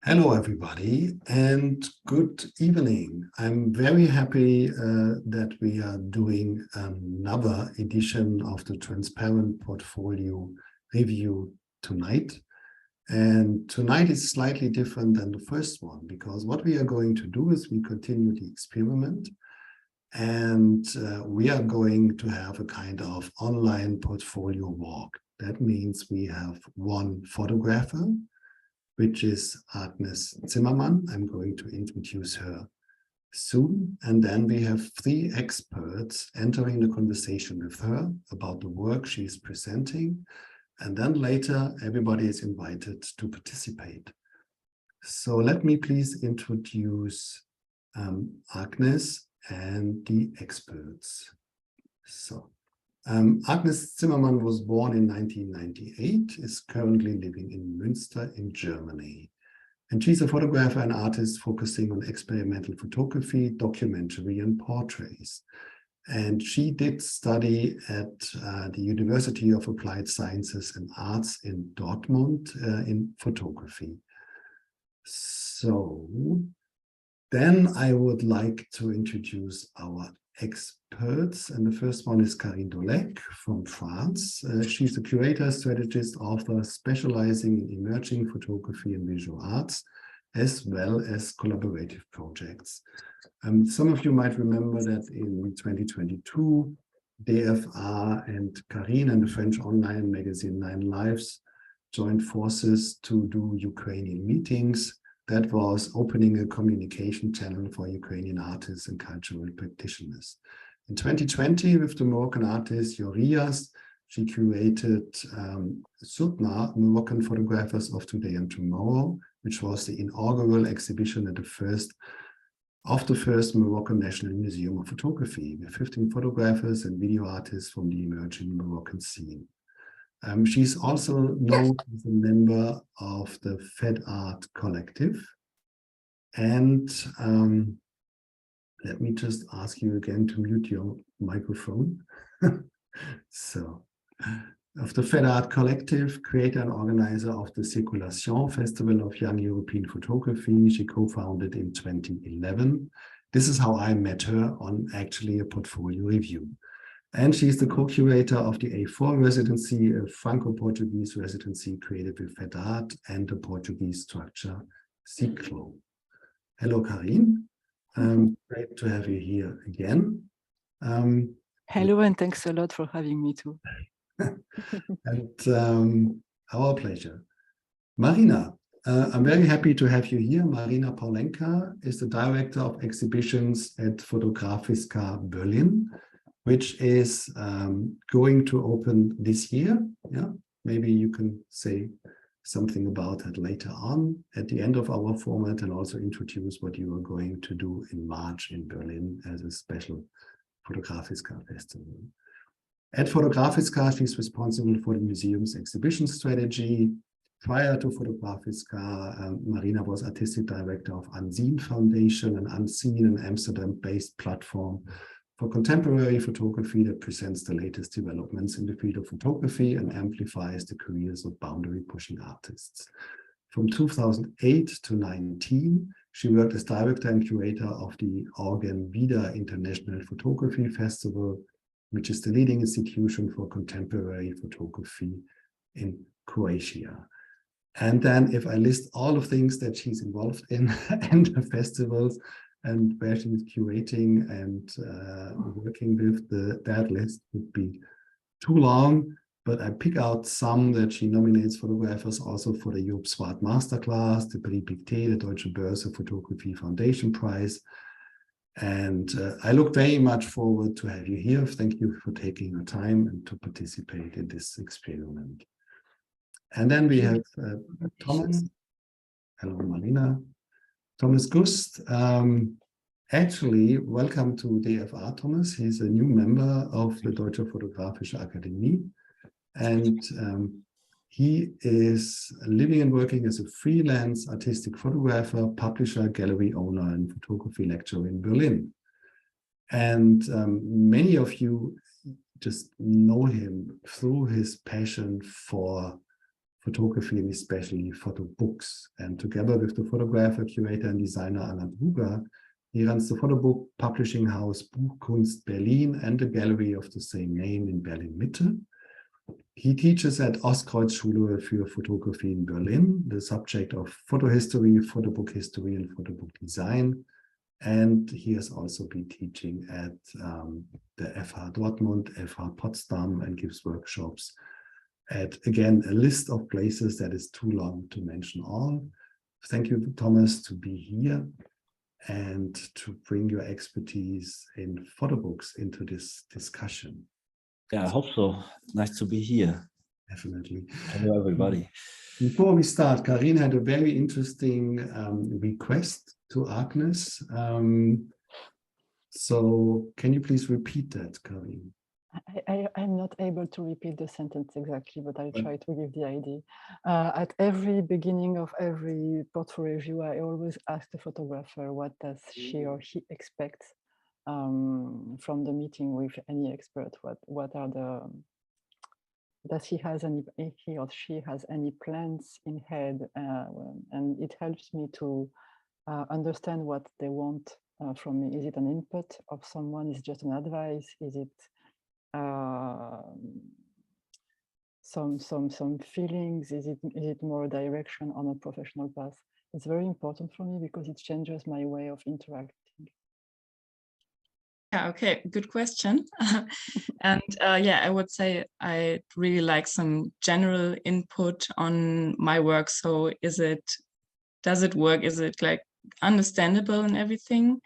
Hello, everybody, and good evening. I'm very happy that we are doing another edition of the Transparent Portfolio Review tonight. And tonight is slightly different than the first one, because what we are going to do is we continue the experiment, and we are going to have a kind of online portfolio walk. That means we have one photographer, which is Agnes Zimmermann. I'm going to introduce her soon. And then we have three experts entering the conversation with her about the work she's presenting. And then later, everybody is invited to participate. So let me please introduce Agnes and the experts. So Agnes Zimmermann was born in 1998, is currently living in Münster in Germany. And she's a photographer and artist focusing on experimental photography, documentary, and portraits. And she did study at the University of Applied Sciences and Arts in Dortmund in photography. So then I would like to introduce our experts, and the first one is Carine Dolek from France. She's a curator, strategist, author specializing in emerging photography and visual arts, as well as collaborative projects. Some of you might remember that in 2022, DFA and Carine and the French online magazine Lives joined forces to do Ukrainian meetings. That was opening a communication channel for Ukrainian artists and cultural practitioners. In 2020, with the Moroccan artist Yoriyas, she curated Sutna, Moroccan Photographers of Today and Tomorrow, which was the inaugural exhibition at the first Moroccan National Museum of Photography, with 15 photographers and video artists from the emerging Moroccan scene. She's also known as a member of the Fetart-Kollektivs. And let me just ask you again to mute your microphone. So, of the Fetart-Kollektivs, creator and organizer of the Circulation Festival of Young European Photography, she co-founded in 2011. This is how I met her on actually a portfolio review. And she's the co-curator of the A4-Residency, a Franco-Portuguese residency created with Fetart and the Portuguese Struktur Ci.Clo. Hello, Carine. Great to have you here again. Hello, and thanks a lot for having me too. And our pleasure. Marina, I'm very happy to have you here. Marina Paulenka is the director of exhibitions at Fotografiska Berlin, which is going to open this year. Yeah, maybe you can say something about that later on at the end of our format, and also introduce what you are going to do in March in Berlin as a special Fotografiska festival. At Fotografiska, she's responsible for the museum's exhibition strategy. Prior to Fotografiska, Marina was artistic director of Unseen Foundation, an unseen and Amsterdam-based platform for contemporary photography that presents the latest developments in the field of photography and amplifies the careers of boundary-pushing artists. From 2008 to 2019, she worked as director and curator of the Augen International Photography Festival, which is the leading institution for contemporary photography in Croatia. And then if I list all of things that she's involved in and the festivals, and where she's curating and working with, that list would be too long, but I pick out some that she nominates photographers also for the Job Swart Masterclass, the Prix Pictet, the Deutsche Börse Photography Foundation Prize. And I look very much forward to have you here. Thank you for taking your time and to participate in this experiment. And then we have Thomas. Hello, Marina. Thomas Gust. Actually, welcome to DFA, Thomas. He's a new member of the Deutsche Fotografische Akademie. And he is living and working as a freelance artistic photographer, publisher, gallery owner, and photography lecturer in Berlin. And many of you just know him through his passion for photography and especially photo books. And together with the photographer, curator, and designer Anna Bruger, he runs the photo book publishing house Buchkunst Berlin and a gallery of the same name in Berlin Mitte. He teaches at Ostkreuzschule für Fotografie in Berlin, the subject of photo history, photo book history, and photo book design. And he has also been teaching at the FH Dortmund, FH Potsdam, and gives workshops at, again, a list of places that is too long to mention all. Thank you, Thomas, to be here and to bring your expertise in photo books into this discussion. Yeah, I hope so. Nice to be here. Definitely. Hello, everybody. Before we start, Carine had a very interesting request to Agnes. So can you please repeat that, Carine? I'm not able to repeat the sentence exactly, but I'll try to give the idea. At every beginning of every portfolio review, I always ask the photographer what does she or he expects from the meeting with any expert. What are the does he or she has any plans in head, and it helps me to understand what they want from me. Is it an input of someone? Is it just an advice? Is it some feelings? Is it more a direction on a professional path? It's very important for me because it changes my way of interacting. Yeah, okay, good question. And yeah, I would say I really like some general input on my work. So does it work? Is it like understandable and everything?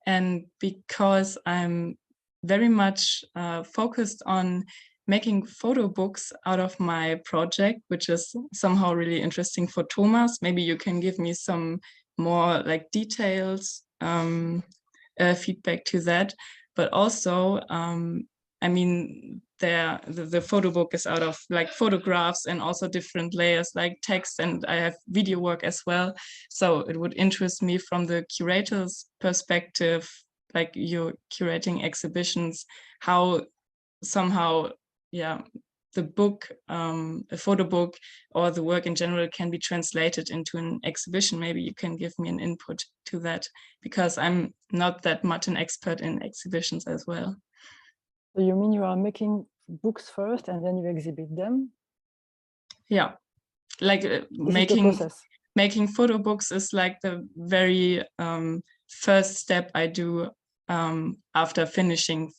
And because I'm very much focused on making photo books out of my project, which is somehow really interesting for Thomas. Maybe you can give me some more like details, feedback to that. But also, I mean, the photo book is out of like photographs and also different layers like text, and I have video work as well. So it would interest me from the curator's perspective, like you're curating exhibitions, how somehow, yeah, the book, a photo book or the work in general can be translated into an exhibition. Maybe you can give me an input to that, because I'm not that much an expert in exhibitions as well. So you mean you are making books first and then you exhibit them? Yeah, like making photo books is like the very first step I do after finishing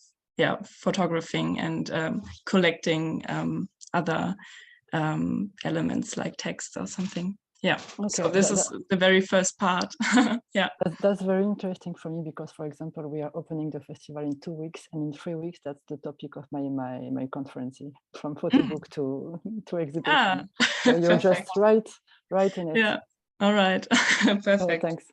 photographing and collecting other elements like text or something. Yeah, okay. So this is the very first part. Yeah, that's very interesting for me because, for example, we are opening the festival in 2 weeks, and in 3 weeks that's the topic of my conference, from photo book to exhibition. So you're just right in it. Yeah, all right. Perfect. Oh, thanks.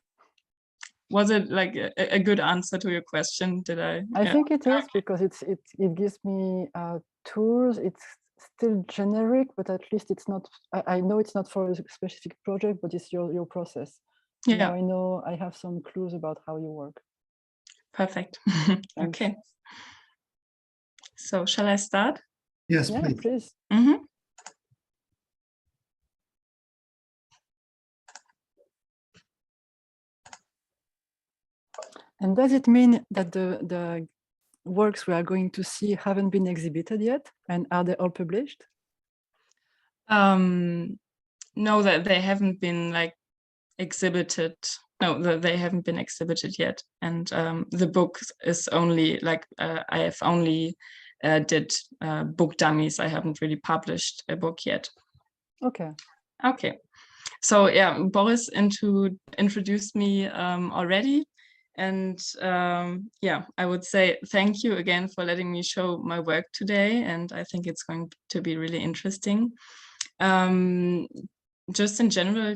Was it like a good answer to your question? Did I? I think it is, because it gives me tools. It's still generic, but at least it's not. I know it's not for a specific project, but it's your process. Yeah. Now I know I have some clues about how you work. Perfect. Okay. So shall I start? Yes, yeah, please. Mm-hmm. And does it mean that the works we are going to see haven't been exhibited yet? And are they all published? No, that they haven't been like exhibited. No, they haven't been exhibited yet. And the book is only like I have only did book dummies. I haven't really published a book yet. Okay. Okay. So yeah, Boris introduced me already. And yeah, I would say thank you again for letting me show my work today. And I think it's going to be really interesting. Just in general,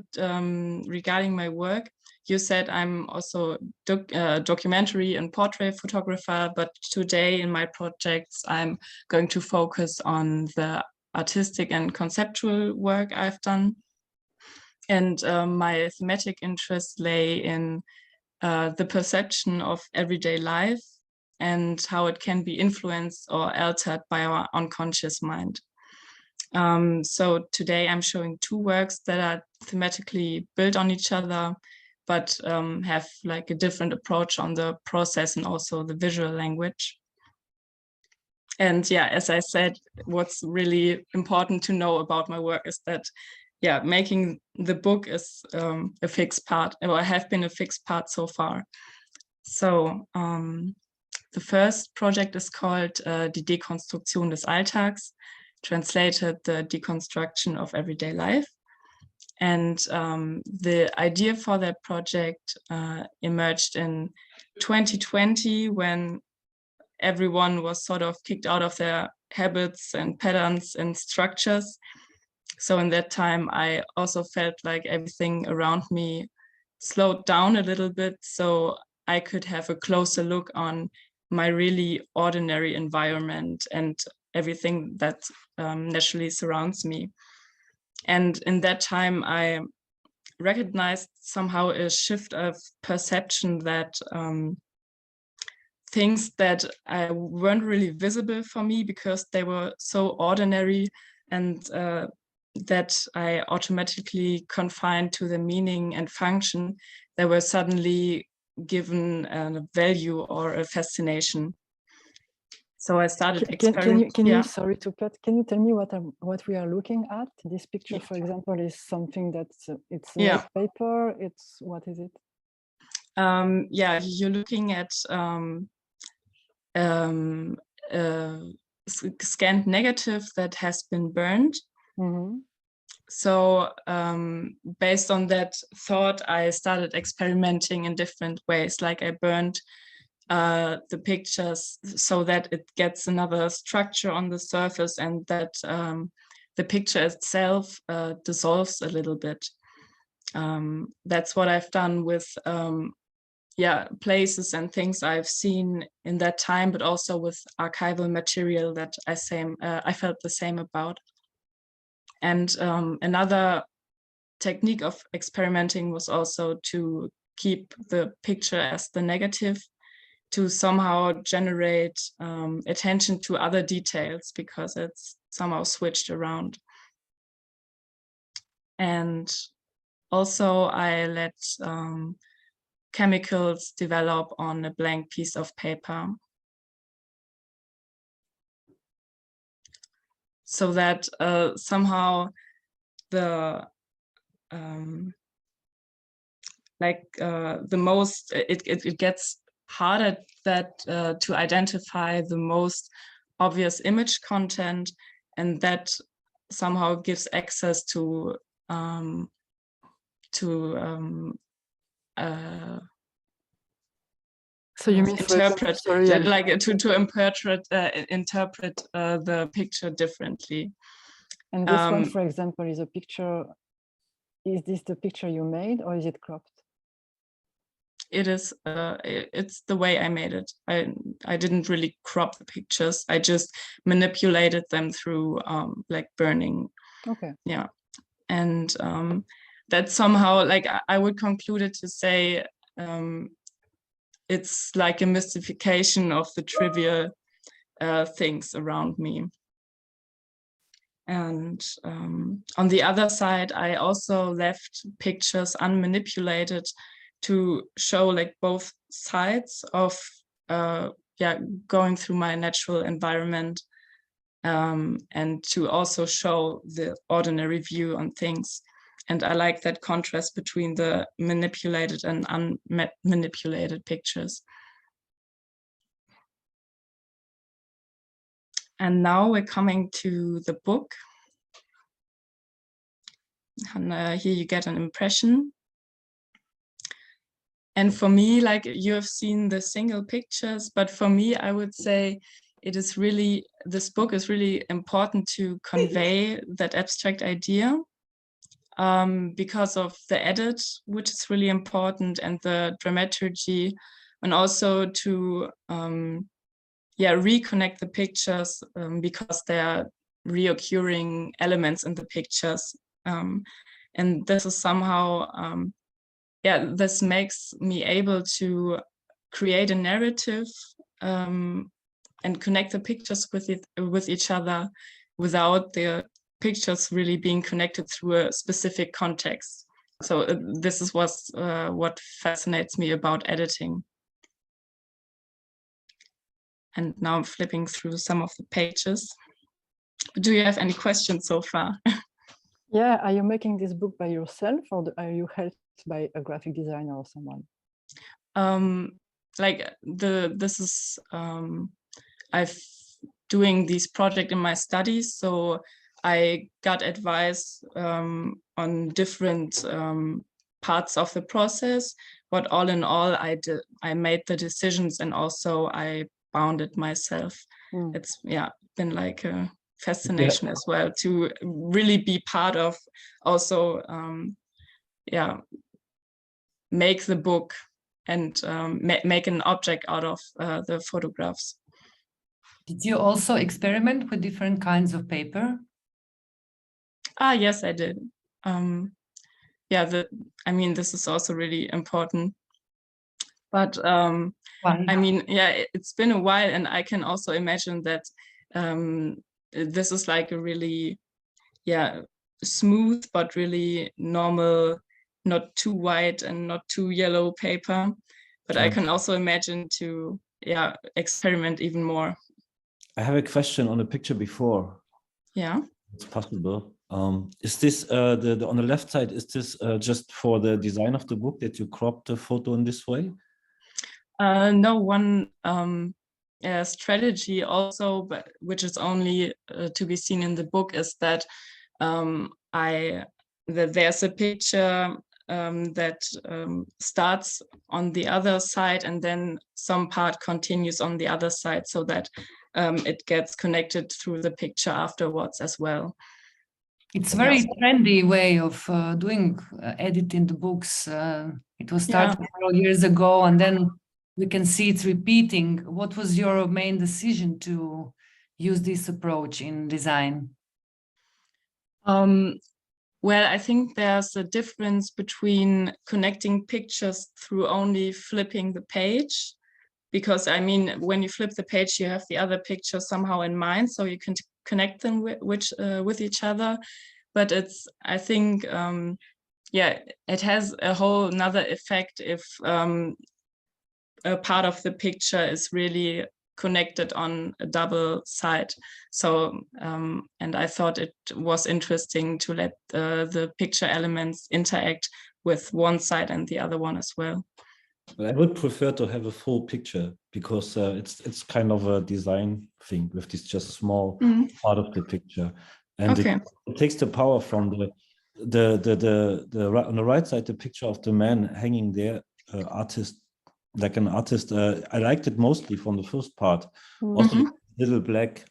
regarding my work, you said I'm also documentary and portrait photographer, but today in my projects, I'm going to focus on the artistic and conceptual work I've done. And my thematic interests lay in the perception of everyday life and how it can be influenced or altered by our unconscious mind. So today I'm showing two works that are thematically built on each other, but have like a different approach on the process and also the visual language. And yeah, as I said, what's really important to know about my work is that, yeah, making the book is a fixed part, or have been a fixed part so far. So the first project is called Die Dekonstruktion des Alltags, translated the deconstruction of everyday life. And the idea for that project emerged in 2020, when everyone was sort of kicked out of their habits and patterns and structures. So in that time, I also felt like everything around me slowed down a little bit, so I could have a closer look on my really ordinary environment and everything that naturally surrounds me. And in that time, I recognized somehow a shift of perception that things that weren't really visible for me because they were so ordinary, and that I automatically confined to the meaning and function, they were suddenly given a value or a fascination. So I started experimenting. Can you, sorry to cut, can you tell me what we are looking at? This picture, for example, is something that's, it's not paper, it's, what is it? Yeah, you're looking at scanned negative that has been burned. Mm-hmm. So based on that thought, I started experimenting in different ways. Like I burned the pictures so that it gets another structure on the surface, and that the picture itself dissolves a little bit. That's what I've done with places and things I've seen in that time, but also with archival material that I felt the same about. And another technique of experimenting was also to keep the picture as the negative, to somehow generate attention to other details, because it's somehow switched around. And also I let chemicals develop on a blank piece of paper, so that somehow the it gets harder to identify the most obvious image content, and that somehow gives access to so you mean interpret, example, sorry, like interpret the picture differently. And this one, for example, is a picture. Is this the picture you made, or is it cropped? It is. It's the way I made it. I didn't really crop the pictures. I just manipulated them through like burning. Okay. Yeah, and that somehow, like, I would conclude it to say it's like a mystification of the trivial things around me. And on the other side, I also left pictures unmanipulated to show like both sides of going through my natural environment, and to also show the ordinary view on things. And I like that contrast between the manipulated and unmanipulated pictures. And now we're coming to the book. And here you get an impression. And for me, like, you have seen the single pictures, but for me, I would say this book is really important to convey that abstract idea, because of the edit, which is really important, and the dramaturgy, and also to reconnect the pictures, because there are reoccurring elements in the pictures, and this is somehow this makes me able to create a narrative and connect the pictures with each other without the pictures really being connected through a specific context. So this is what fascinates me about editing. And now I'm flipping through some of the pages. Do you have any questions so far? Yeah, are you making this book by yourself, or are you helped by a graphic designer or someone? I've doing this project in my studies, so I got advice on different parts of the process, but all in all, I made the decisions, and also I bound it myself. It's been like a fascination as well to really be part of also make the book and make an object out of the photographs. Did you also experiment with different kinds of paper? Yes, I did. I mean, this is also really important. But I mean, it's been a while, and I can also imagine that this is like a really, smooth but really normal, not too white and not too yellow paper. But I can also imagine to experiment even more. I have a question on the picture before. Yeah, it's possible. Is this on the left side? Is this just for the design of the book that you cropped the photo in this way? No, one strategy also, but which is only to be seen in the book, is that there's a picture that starts on the other side, and then some part continues on the other side, so that it gets connected through the picture afterwards as well. It's a very trendy way of doing editing the books. It was started several years ago, and then we can see it's repeating. What was your main decision to use this approach in design? Well, I think there's a difference between connecting pictures through only flipping the page, because I mean, when you flip the page, you have the other picture somehow in mind, so you can connect them with each other. But I think, it has a whole nother effect if a part of the picture is really connected on a double side. So, and I thought it was interesting to let the picture elements interact with one side and the other one as well. But I would prefer to have a full picture, because it's kind of a design thing with this just small part of the picture, and it takes the power from the on the right side, the picture of the man hanging there, artist, like an artist. I liked it mostly from the first part. Also, little black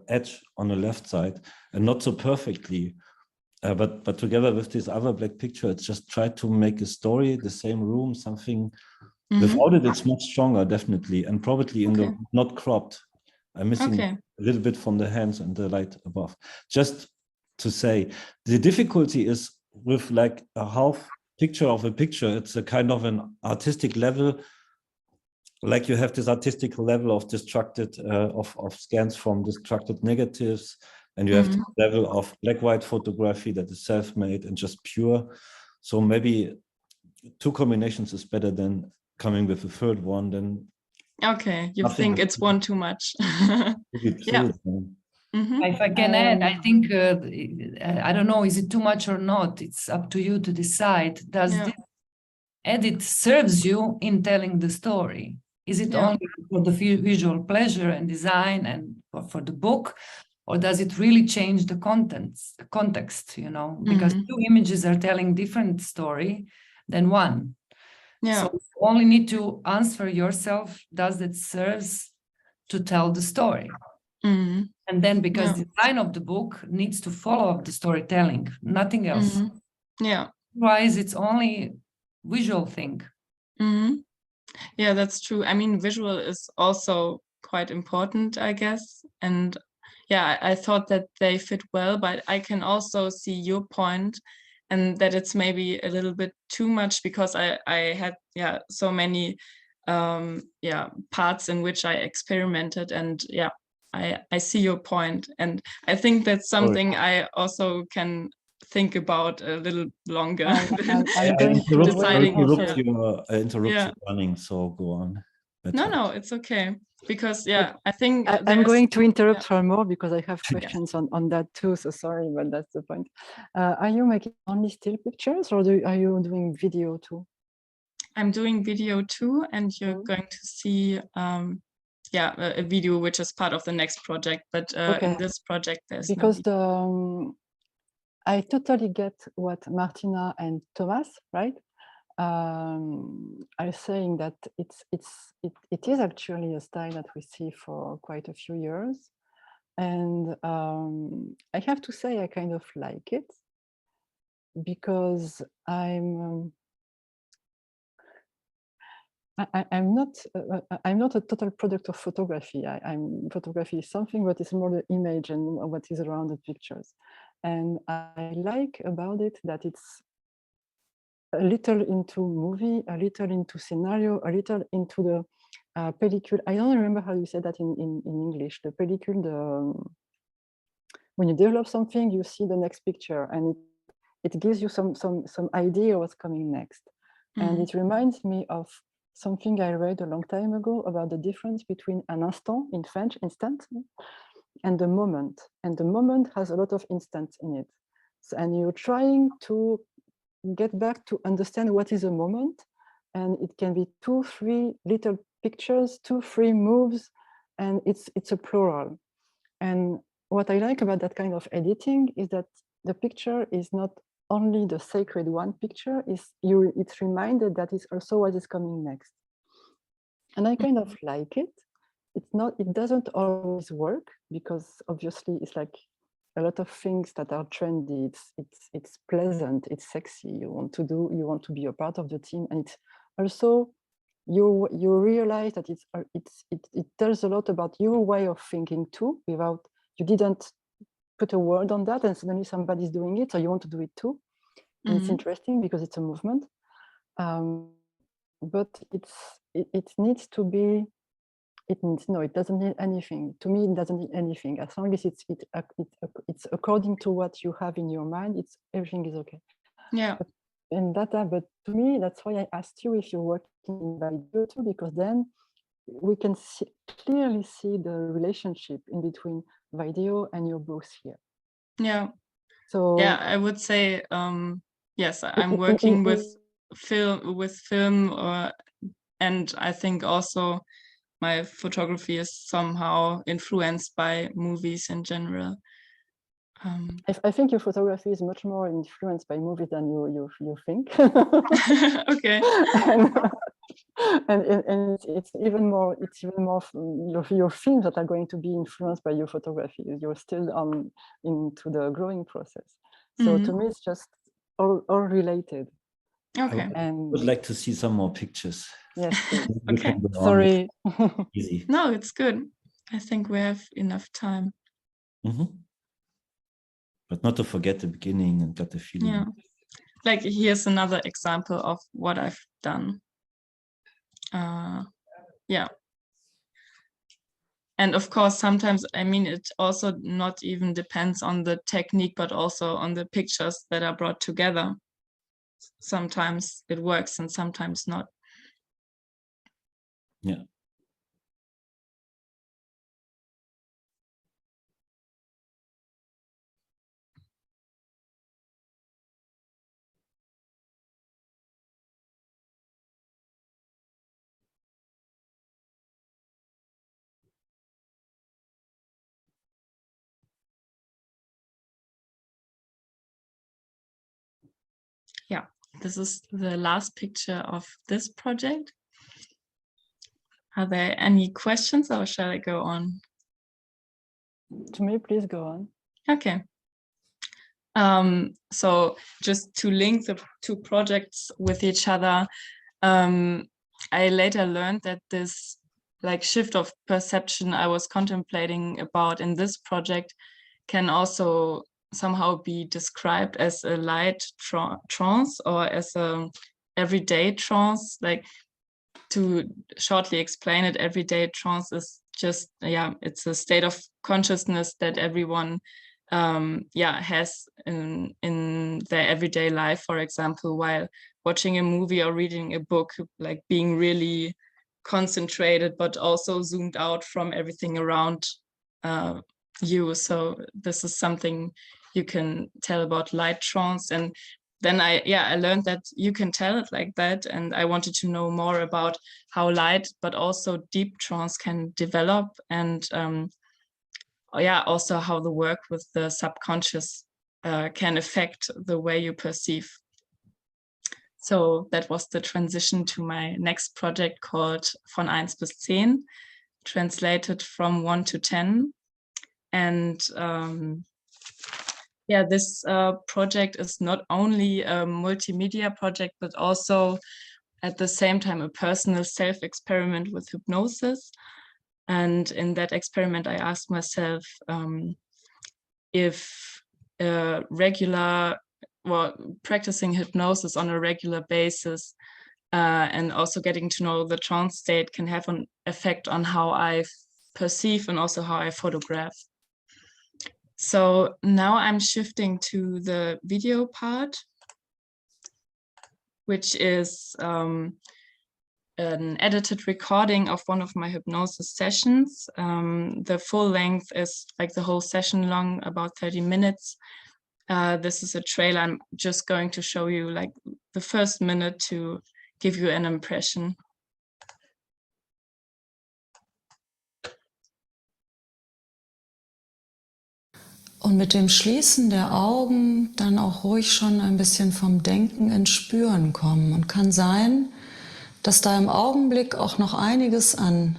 edge on the left side, and not so perfectly. But together with this other black picture, it's just tried to make a story, the same room, something. Without it, it's much stronger, definitely, and probably in the not cropped. I'm missing a little bit from the hands and the light above. Just to say, the difficulty is with like a half picture of a picture. It's a kind of an artistic level. Like you have this artistic level of destructed, of scans from destructed negatives. And you have the level of black-white photography that is self-made and just pure. So maybe two combinations is better than coming with a third one. Then you think it's one too much? If I can add, I think I don't know, is it too much or not? It's up to you to decide. Does this edit serves you in telling the story? Is it only for the visual pleasure and design and for the book? Or does it really change the context, you know? Because two images are telling different story than one. So you only need to answer yourself, does it serves to tell the story? And then because the design of the book needs to follow the storytelling, nothing else. Otherwise, it's only visual thing. Yeah, that's true. I mean, visual is also quite important, I guess. And I thought that they fit well, but I can also see your point, and that it's maybe a little bit too much, because I had so many parts in which I experimented, and I see your point, and I think that's something I also can think about a little longer. I'm going to interrupt you running, so go on. No, it's okay, because I think I'm going to interrupt her more because I have questions on that too. So sorry, but that's the point. Are you making only still pictures, or are you doing video too? I'm doing video too, and you're going to see a video which is part of the next project. But in this project, there's because I totally get what Martina and Thomas, right, are saying, that it is actually a style that we see for quite a few years, and I have to say I kind of like it, because I'm not a total product of photography. Photography is something, but it's more the image and what is around the pictures. And I like about it that it's a little into movie, a little into scenario, a little into the pellicule. I don't remember how you said that in English. The pellicule, when you develop something, you see the next picture, and it gives you some idea of what's coming next. And it reminds me of something I read a long time ago about the difference between un instant, in French, instant, and the moment. And the moment has a lot of instants in it. So, and you're trying to get back to understand what is a moment. And it can be 2, 3 little pictures, 2, 3 moves, and it's a plural. And what I like about that kind of editing is that the picture is not only the sacred one picture, it's reminded that it's also what is coming next. And I kind of like it. It doesn't always work, because obviously it's like a lot of things that are trendy. It's pleasant, it's sexy. You want to be a part of the team, and it's also you realize that it tells a lot about your way of thinking too. Without you didn't put a word on that, and suddenly somebody's doing it, so you want to do it too. And it's interesting because it's a movement, but it needs to be. It doesn't need anything. To me, it doesn't need anything. As long as it's according to what you have in your mind, everything is okay. Yeah. But to me, that's why I asked you if you're working in video too, because then we can clearly see the relationship in between video and your books here. Yeah. So yeah, I would say yes. I'm working with film, and I think also my photography is somehow influenced by movies in general. I think your photography is much more influenced by movies than you think. Okay. and it's even more your films that are going to be influenced by your photography. You're still into the growing process. So to me, it's just all related. Okay. I would like to see some more pictures. Yes, please. Okay. Sorry. Easy. No, it's good. I think we have enough time. But not to forget the beginning and get the feeling. Yeah. Like, here's another example of what I've done. Yeah. And of course, sometimes, I mean, it also not even depends on the technique, but also on the pictures that are brought together. Sometimes it works and sometimes not. Yeah. Yeah, this is the last picture of this project. Are there any questions, or shall I go on? To me, please go on. Okay. So just to link the 2 projects with each other, I later learned that this like shift of perception I was contemplating about in this project can also somehow be described as a light trance, or as a everyday trance. Like, to shortly explain it, everyday trance is just, yeah, it's a state of consciousness that everyone has in their everyday life, for example, while watching a movie or reading a book, like being really concentrated, but also zoomed out from everything around you. So this is something you can tell about light trance. And then I learned that you can tell it like that. And I wanted to know more about how light, but also deep trance can develop, and also how the work with the subconscious can affect the way you perceive. So that was the transition to my next project called Von 1 bis 10, translated from 1 to 10. And this project is not only a multimedia project, but also at the same time a personal self-experiment with hypnosis. And in that experiment, I asked myself if practicing hypnosis on a regular basis and also getting to know the trance state can have an effect on how I perceive and also how I photograph. So now I'm shifting to the video part, which is an edited recording of one of my hypnosis sessions. The full length is like the whole session long, about 30 minutes. This is a trailer. I'm just going to show you like the first minute to give you an impression. Und mit dem Schließen der Augen dann auch ruhig schon ein bisschen vom Denken ins Spüren kommen. Und kann sein, dass da im Augenblick auch noch einiges an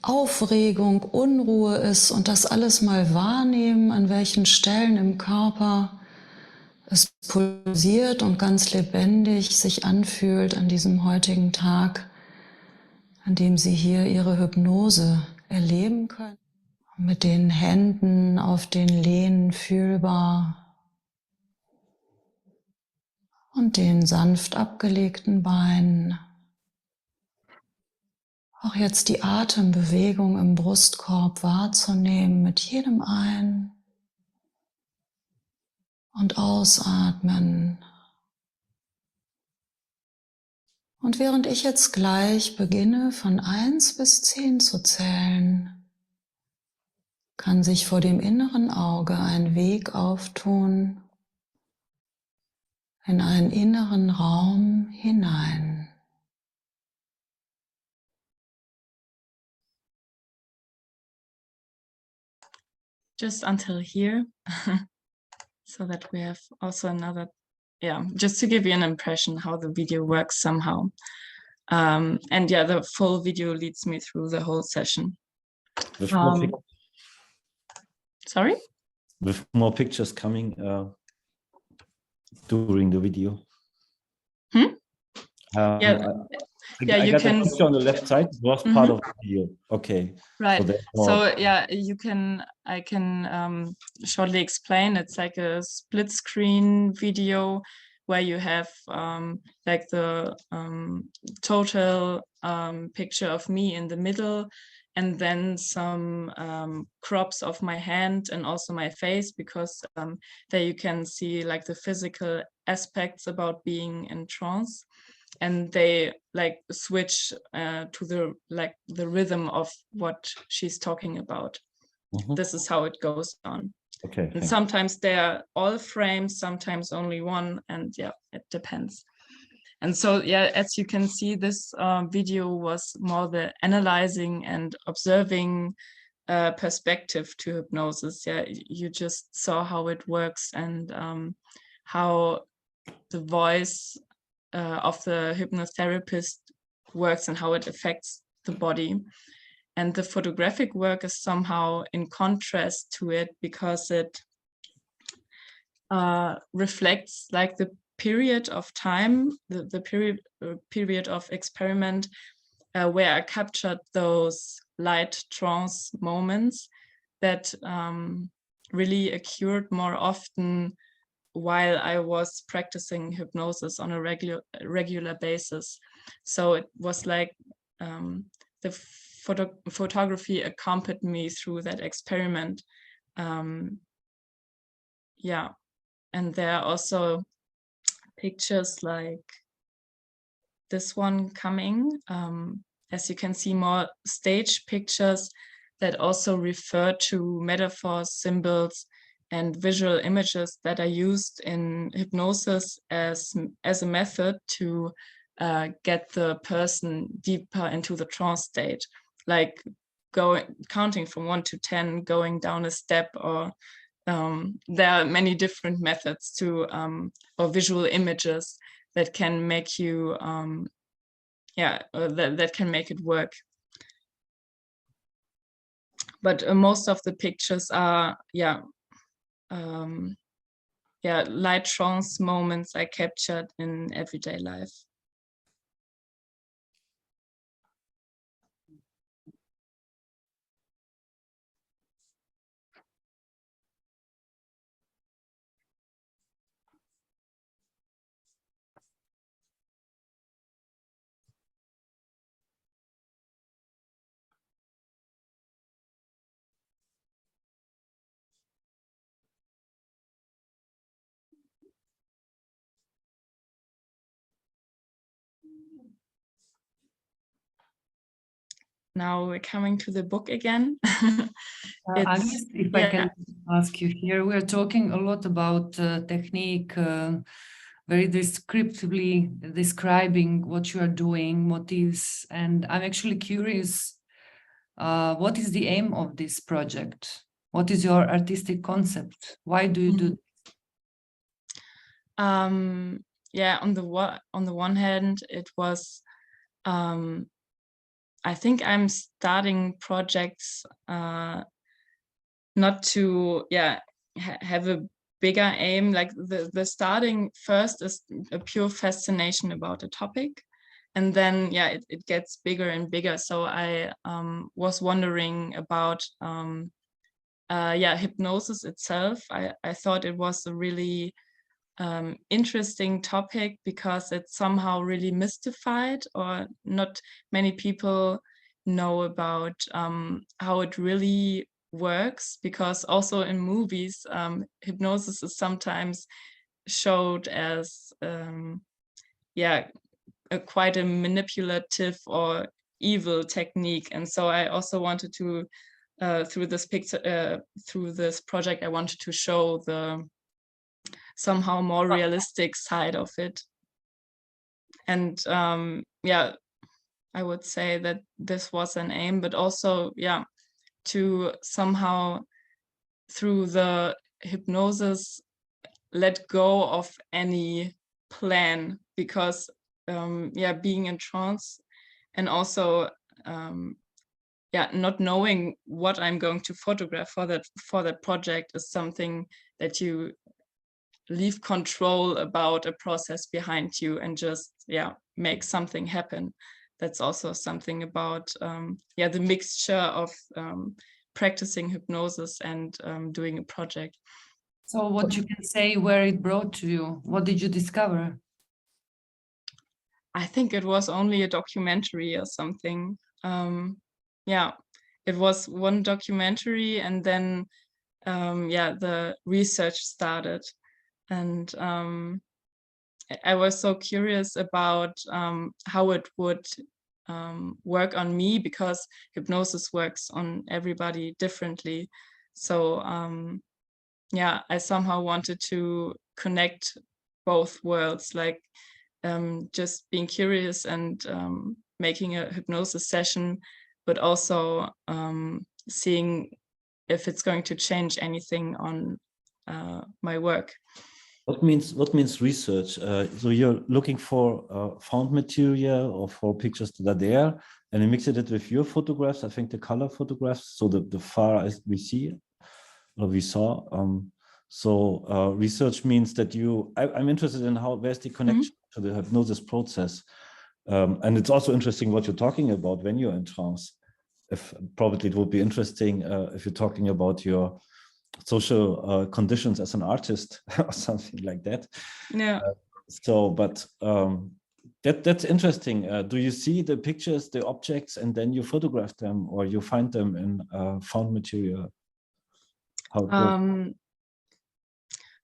Aufregung, Unruhe ist, und das alles mal wahrnehmen, an welchen Stellen im Körper es pulsiert und ganz lebendig sich anfühlt an diesem heutigen Tag, an dem Sie hier Ihre Hypnose erleben können. Mit den Händen auf den Lehnen fühlbar und den sanft abgelegten Beinen. Auch jetzt die Atembewegung im Brustkorb wahrzunehmen mit jedem Ein- und Ausatmen. Und während ich jetzt gleich beginne, von 1 bis 10 zu zählen, kann sich vor dem inneren Auge ein Weg auftun in einen inneren Raum hinein. Just until here, so that we have also another, just to give you an impression how the video works somehow. And the full video leads me through the whole session. Sorry? With more pictures coming during the video. You got can the picture on the left side. It was part of the video. Okay. Right. So I can shortly explain. It's like a split screen video where you have like the total picture of me in the middle, and then some crops of my hand and also my face, because there you can see like the physical aspects about being in trance, and they like switch to the rhythm of what she's talking about. This is how it goes on. Okay. And sometimes they're all frames, sometimes only one, and it depends. And so, as you can see, this video was more the analyzing and observing perspective to hypnosis. You just saw how it works and how the voice of the hypnotherapist works and how it affects the body. And the photographic work is somehow in contrast to it, because it reflects like the period of time, the period of experiment where I captured those light trance moments that really occurred more often while I was practicing hypnosis on a regular basis. So it was like the photography accompanied me through that experiment. Yeah, and there are also pictures like this one coming. As you can see, more stage pictures that also refer to metaphors, symbols, and visual images that are used in hypnosis as a method to get the person deeper into the trance state, like counting from 1 to 10, going down a step, or there are many different methods to or visual images that can make you that can make it work. But most of the pictures are light trance moments I captured in everyday life. Now we're coming to the book again. Agnes, if I can ask you here, we're talking a lot about technique, very descriptively describing what you are doing, motives, and I'm actually curious, what is the aim of this project? What is your artistic concept? Why do you do this? Yeah, on the one hand, it was I think I'm starting projects not to have a bigger aim. Like the starting first is a pure fascination about a topic, and then it gets bigger and bigger. So I was wondering about hypnosis itself. I thought it was a really interesting topic because it's somehow really mystified, or not many people know about how it really works, because also in movies hypnosis is sometimes showed as quite a manipulative or evil technique. And so I also wanted to through this project I wanted to show the somehow more realistic side of it. And I would say that this was an aim, but also to somehow through the hypnosis let go of any plan, because being in trance and also not knowing what I'm going to photograph for that project is something that you leave control about a process behind you and just make something happen. That's also something about the mixture of practicing hypnosis and doing a project. So what you can say where it brought to you? What did you discover? I think it was only a documentary or something. It was one documentary, and then the research started. And I was so curious about how it would work on me, because hypnosis works on everybody differently. So I somehow wanted to connect both worlds, like just being curious and making a hypnosis session, but also seeing if it's going to change anything on my work. What means research? So you're looking for found material or for pictures that are there, and you mix it with your photographs. I think the color photographs. So the far as we see, or we saw. Research means that I'm interested in where's the connection to the hypnosis process, and it's also interesting what you're talking about when you're in trance. Probably it would be interesting if you're talking about your social conditions as an artist or something like that. Yeah. That's interesting. Do you see the pictures, the objects, and then you photograph them, or you find them in found material? How it works?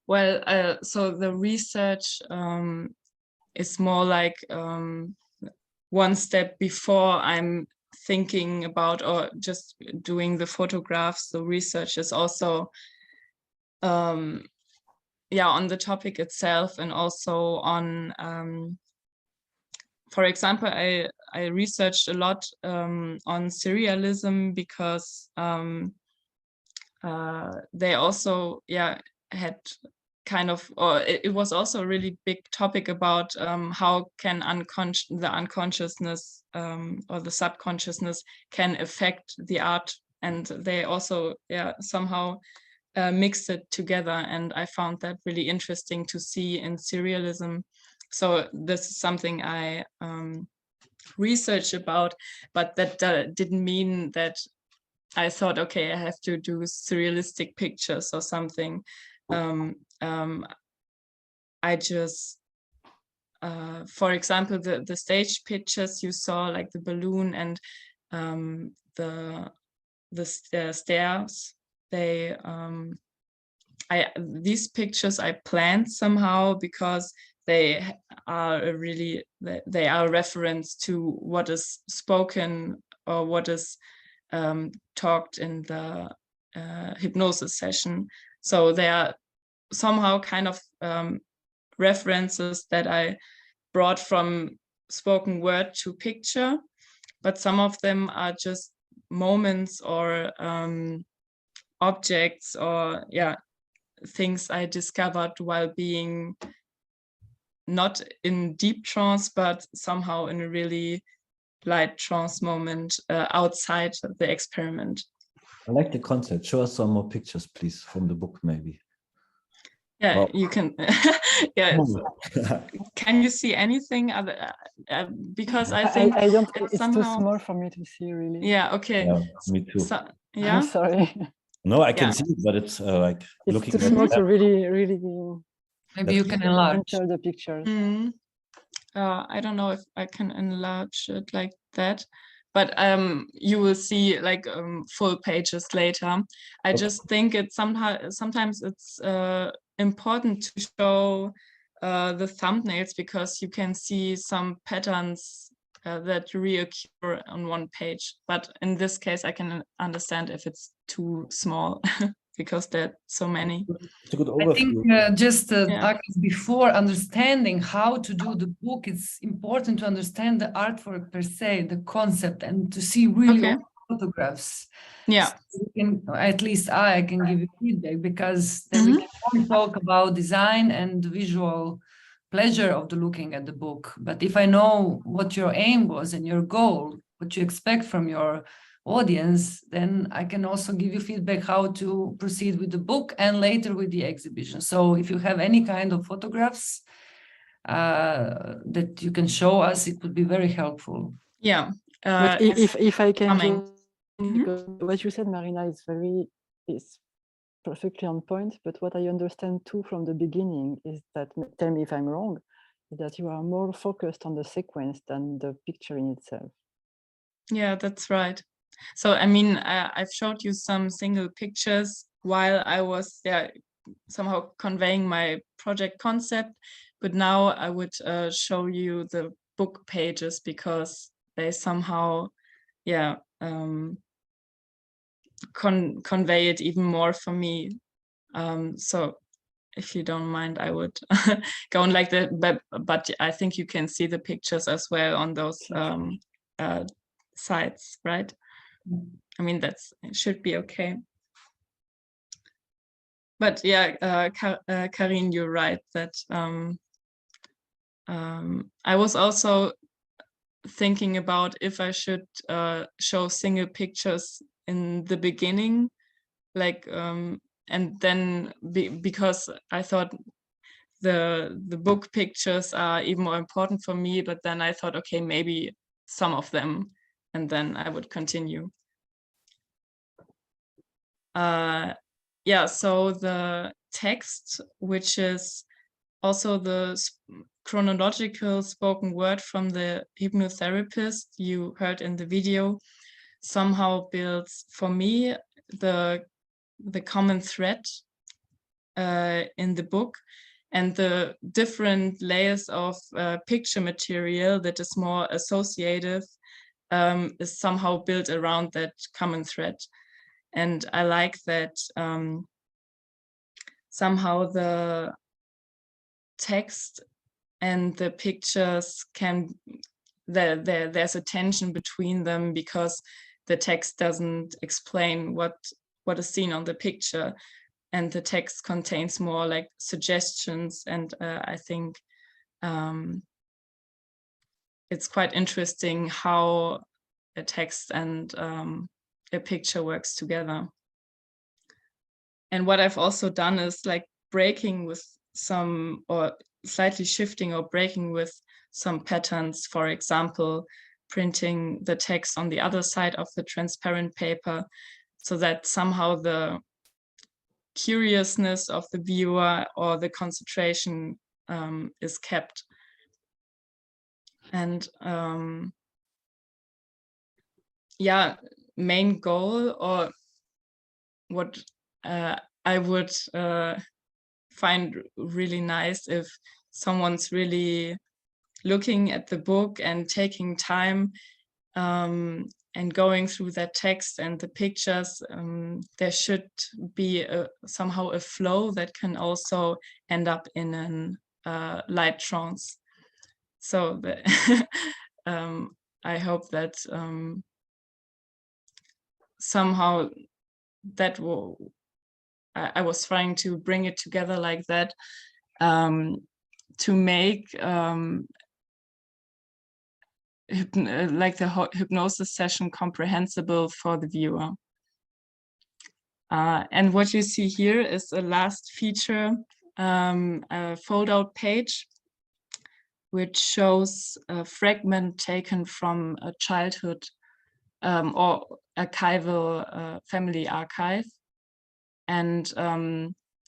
Well, so the research is more like one step before I'm thinking about or just doing the photographs. The research is also on the topic itself, and also on for example, I researched a lot on surrealism, because they also had kind of, or it was also a really big topic about how can the unconsciousness or the subconsciousness can affect the art, and they also somehow mixed it together, and I found that really interesting to see in surrealism. So this is something I researched about, but that didn't mean that I thought, okay, I have to do surrealistic pictures or something. I just, for example, the stage pictures you saw, like the balloon and the stairs, these pictures I planned somehow, because they are a reference to what is spoken or what is talked in the hypnosis session. So they are somehow kind of references that I brought from spoken word to picture, but some of them are just moments or objects or things I discovered while being not in deep trance, but somehow in a really light trance moment outside the experiment. I like the concept. Show us some more pictures, please, from the book, maybe. Yeah, Wow. you can. Can you see anything other? Because I think I don't. It's somehow too small for me to see, really. Yeah. Okay. Yeah, me too. So, yeah. I'm sorry. No, I can see it, but it's like It's looking too small to really Maybe you can enlarge. enter the pictures. I don't know if I can enlarge it like that, but you will see like full pages later. I just think it's sometimes it's important to show the thumbnails, because you can see some patterns that reoccur on one page. But in this case, I can understand if it's too small because there are so many. It's a good I think overview. Agnes, before understanding how to do the book, it's important to understand the artwork per se, the concept, and to see really all photographs. Yeah. So at least I can give you feedback, because then we can only talk about design and visual pleasure of the looking at the book. But if I know what your aim was and your goal, what you expect from your audience, then I can also give you feedback how to proceed with the book and later with the exhibition. So if you have any kind of photographs that you can show us, it would be very helpful. Yeah. But if I can, because what you said, Marina, is perfectly on point. But what I understand too from the beginning is that, tell me if I'm wrong, is that you are more focused on the sequence than the picture in itself. Yeah, that's right. So, I mean, I've showed you some single pictures while I was somehow conveying my project concept, but now I would show you the book pages, because they somehow, convey it even more for me. So if you don't mind, I would go on like that, but I think you can see the pictures as well on those sites, right? I mean, it should be okay. But yeah, Carine, you're right that I was also thinking about if I should show single pictures in the beginning, like and then because I thought the book pictures are even more important for me, but then I thought, okay, maybe some of them, and then I would continue. So the text, which is also the chronological spoken word from the hypnotherapist you heard in the video somehow builds, for me, the common thread in the book, and the different layers of picture material that is more associative is somehow built around that common thread. And I like that somehow the text and the pictures there's a tension between them, because the text doesn't explain what is seen on the picture, and the text contains more like suggestions. And I think it's quite interesting how a text and a picture works together. And what I've also done is like breaking with some, or slightly shifting or breaking with some patterns. For example, printing the text on the other side of the transparent paper, so that somehow the curiousness of the viewer or the concentration is kept. And yeah, main goal, or what I would find really nice if someone's really looking at the book and taking time and going through that text and the pictures, there should be somehow a flow that can also end up in a light trance. So I hope that somehow that I was trying to bring it together like that, to make like the hypnosis session comprehensible for the viewer. And what you see here is a last feature, a fold-out page, which shows a fragment taken from a childhood or archival family archive. And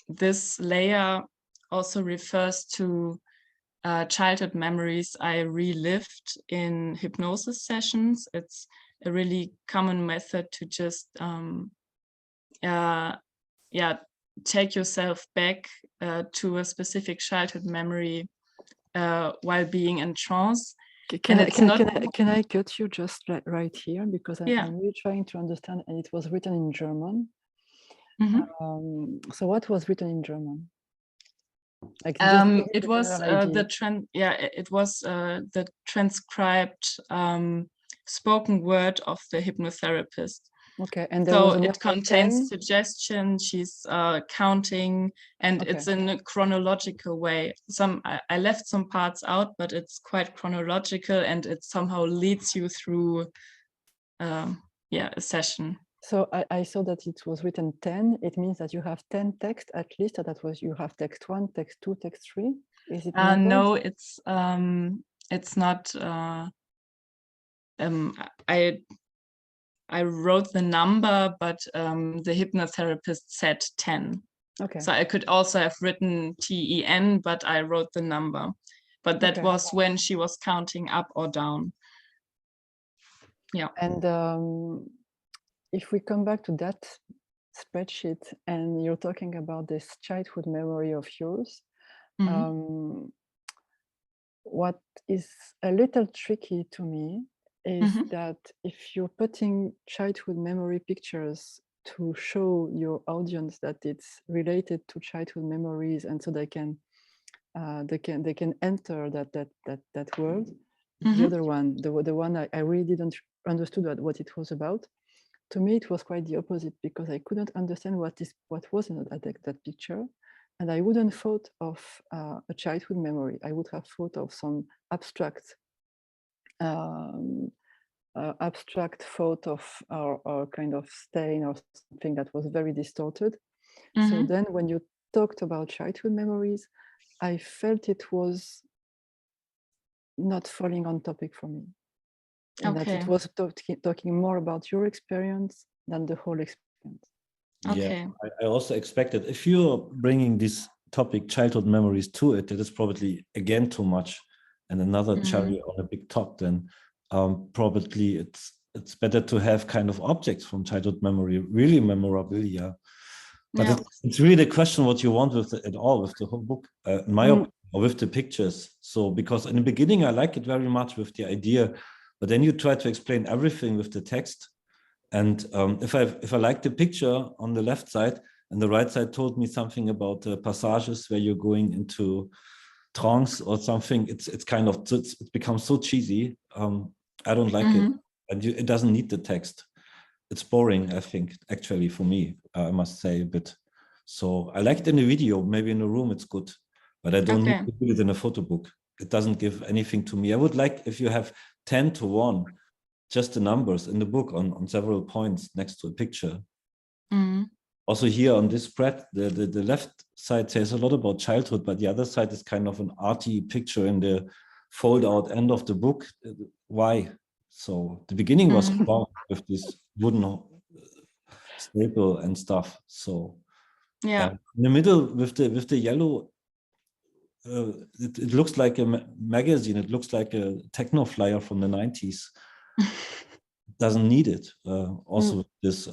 this layer also refers to childhood memories I relived in hypnosis sessions. It's a really common method to just take yourself back to a specific childhood memory while being in trance. Can I cut you just right here, because I'm really trying to understand, and it was written in German. Mm-hmm. So what was written in German? Like it was the transcribed spoken word of the hypnotherapist. Okay, and so it contains suggestion. She's counting, and it's in a chronological way. I left some parts out, but it's quite chronological, and it somehow leads you through a session. So I saw that it was written 10. It means that you have 10 texts at least. That was, you have text 1, text 2, text 3. Is it numbered? No, it's not. I wrote the number, but the hypnotherapist said 10. Okay. So I could also have written TEN, but I wrote the number. But that was when she was counting up or down. Yeah. And if we come back to that spreadsheet, and you're talking about this childhood memory of yours, mm-hmm. What is a little tricky to me is mm-hmm. that if you're putting childhood memory pictures to show your audience that it's related to childhood memories, and so they can enter that world. Mm-hmm. The other one, the one I really didn't understood what it was about. To me, it was quite the opposite, because I couldn't understand what was in that picture, and I wouldn't thought of a childhood memory. I would have thought of some abstract thought of or kind of stain or something that was very distorted. Mm-hmm. So then, when you talked about childhood memories, I felt it was not falling on topic for me. And that it was talking more about your experience than the whole experience. Okay. Yeah, I also expected, if you're bringing these topic childhood memories to it, that is probably again too much, and another cherry on a big top. Then probably it's better to have kind of objects from childhood memory, really memorabilia. But it's really the question what you want with it all, with the whole book, in my opinion, or with the pictures. So because in the beginning I like it very much with the idea, but then you try to explain everything with the text. And if I like the picture on the left side, and the right side told me something about the passages where you're going into trance or something, it's kind of, it becomes so cheesy. I don't like it, and it doesn't need the text. It's boring, I think, actually, for me, I must say a bit. So I like it in the video, maybe in the room it's good, but I don't need to do it in a photo book. It doesn't give anything to me. I would like if you have 10:1, just the numbers in the book on several points next to a picture. Also here on this spread, the left side says a lot about childhood, but the other side is kind of an arty picture in the fold out end of the book. Why? So the beginning was wrong with this wooden staple and stuff. So in the middle with the yellow, it looks like a magazine. It looks like a techno flyer from the 90s. Doesn't need it. Also this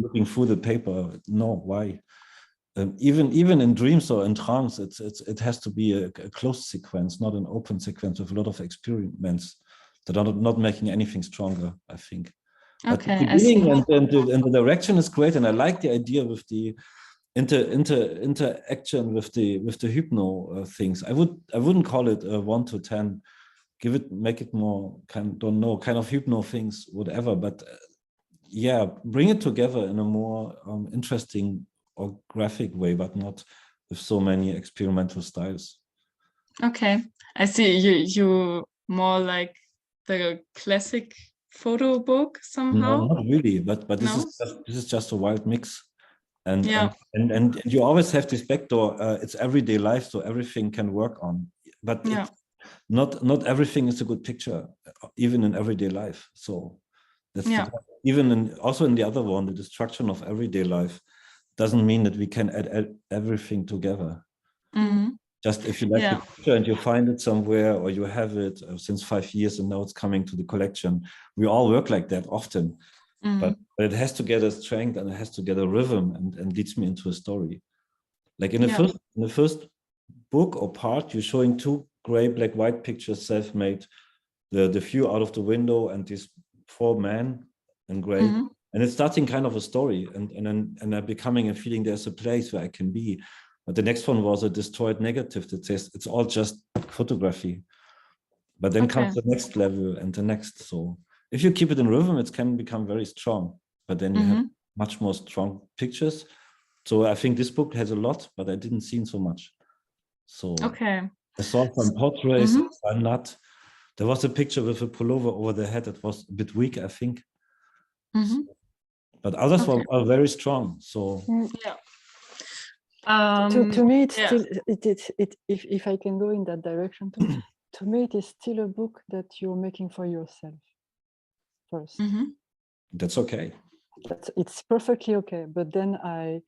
looking through the paper. No, why? Even in dreams or in trance, it has to be a closed sequence, not an open sequence with a lot of experiments that are not making anything stronger, I think. But the beginning and the direction is great, and I like the idea with the interaction with the hypno things. I wouldn't call it 1 to 10. Make it more kind of hypno things, whatever. But bring it together in a more interesting or graphic way, but not with so many experimental styles. Okay, I see. You more like the classic photo book somehow. No, not really. But this is just a wild mix. And you always have this backdoor. It's everyday life, so everything can work on. But not everything is a good picture, even in everyday life. So that's also in the other one, the destruction of everyday life doesn't mean that we can add everything together. Just if you like the picture and you find it somewhere, or you have it since 5 years and now it's coming to the collection. We all work like that often. But it has to get a strength and it has to get a rhythm and leads me into a story. Like in the first book or part, you're showing 2 gray, black, white pictures, self-made, the view out of the window and these 4 men in gray. And it's starting kind of a story and then becoming a feeling there's a place where I can be. But the next one was a destroyed negative that says it's all just photography. But then comes the next level and the next. So if you keep it in rhythm, it can become very strong. But then you have much more strong pictures. So I think this book has a lot, but I didn't see so much. So I saw some portraits, I'm not. There was a picture with a pullover over the head that was a bit weak, I think. So, but others were very strong. So to me, it's still if I can go in that direction, to me, it is still a book that you're making for yourself first. That's okay. It's perfectly okay. But then I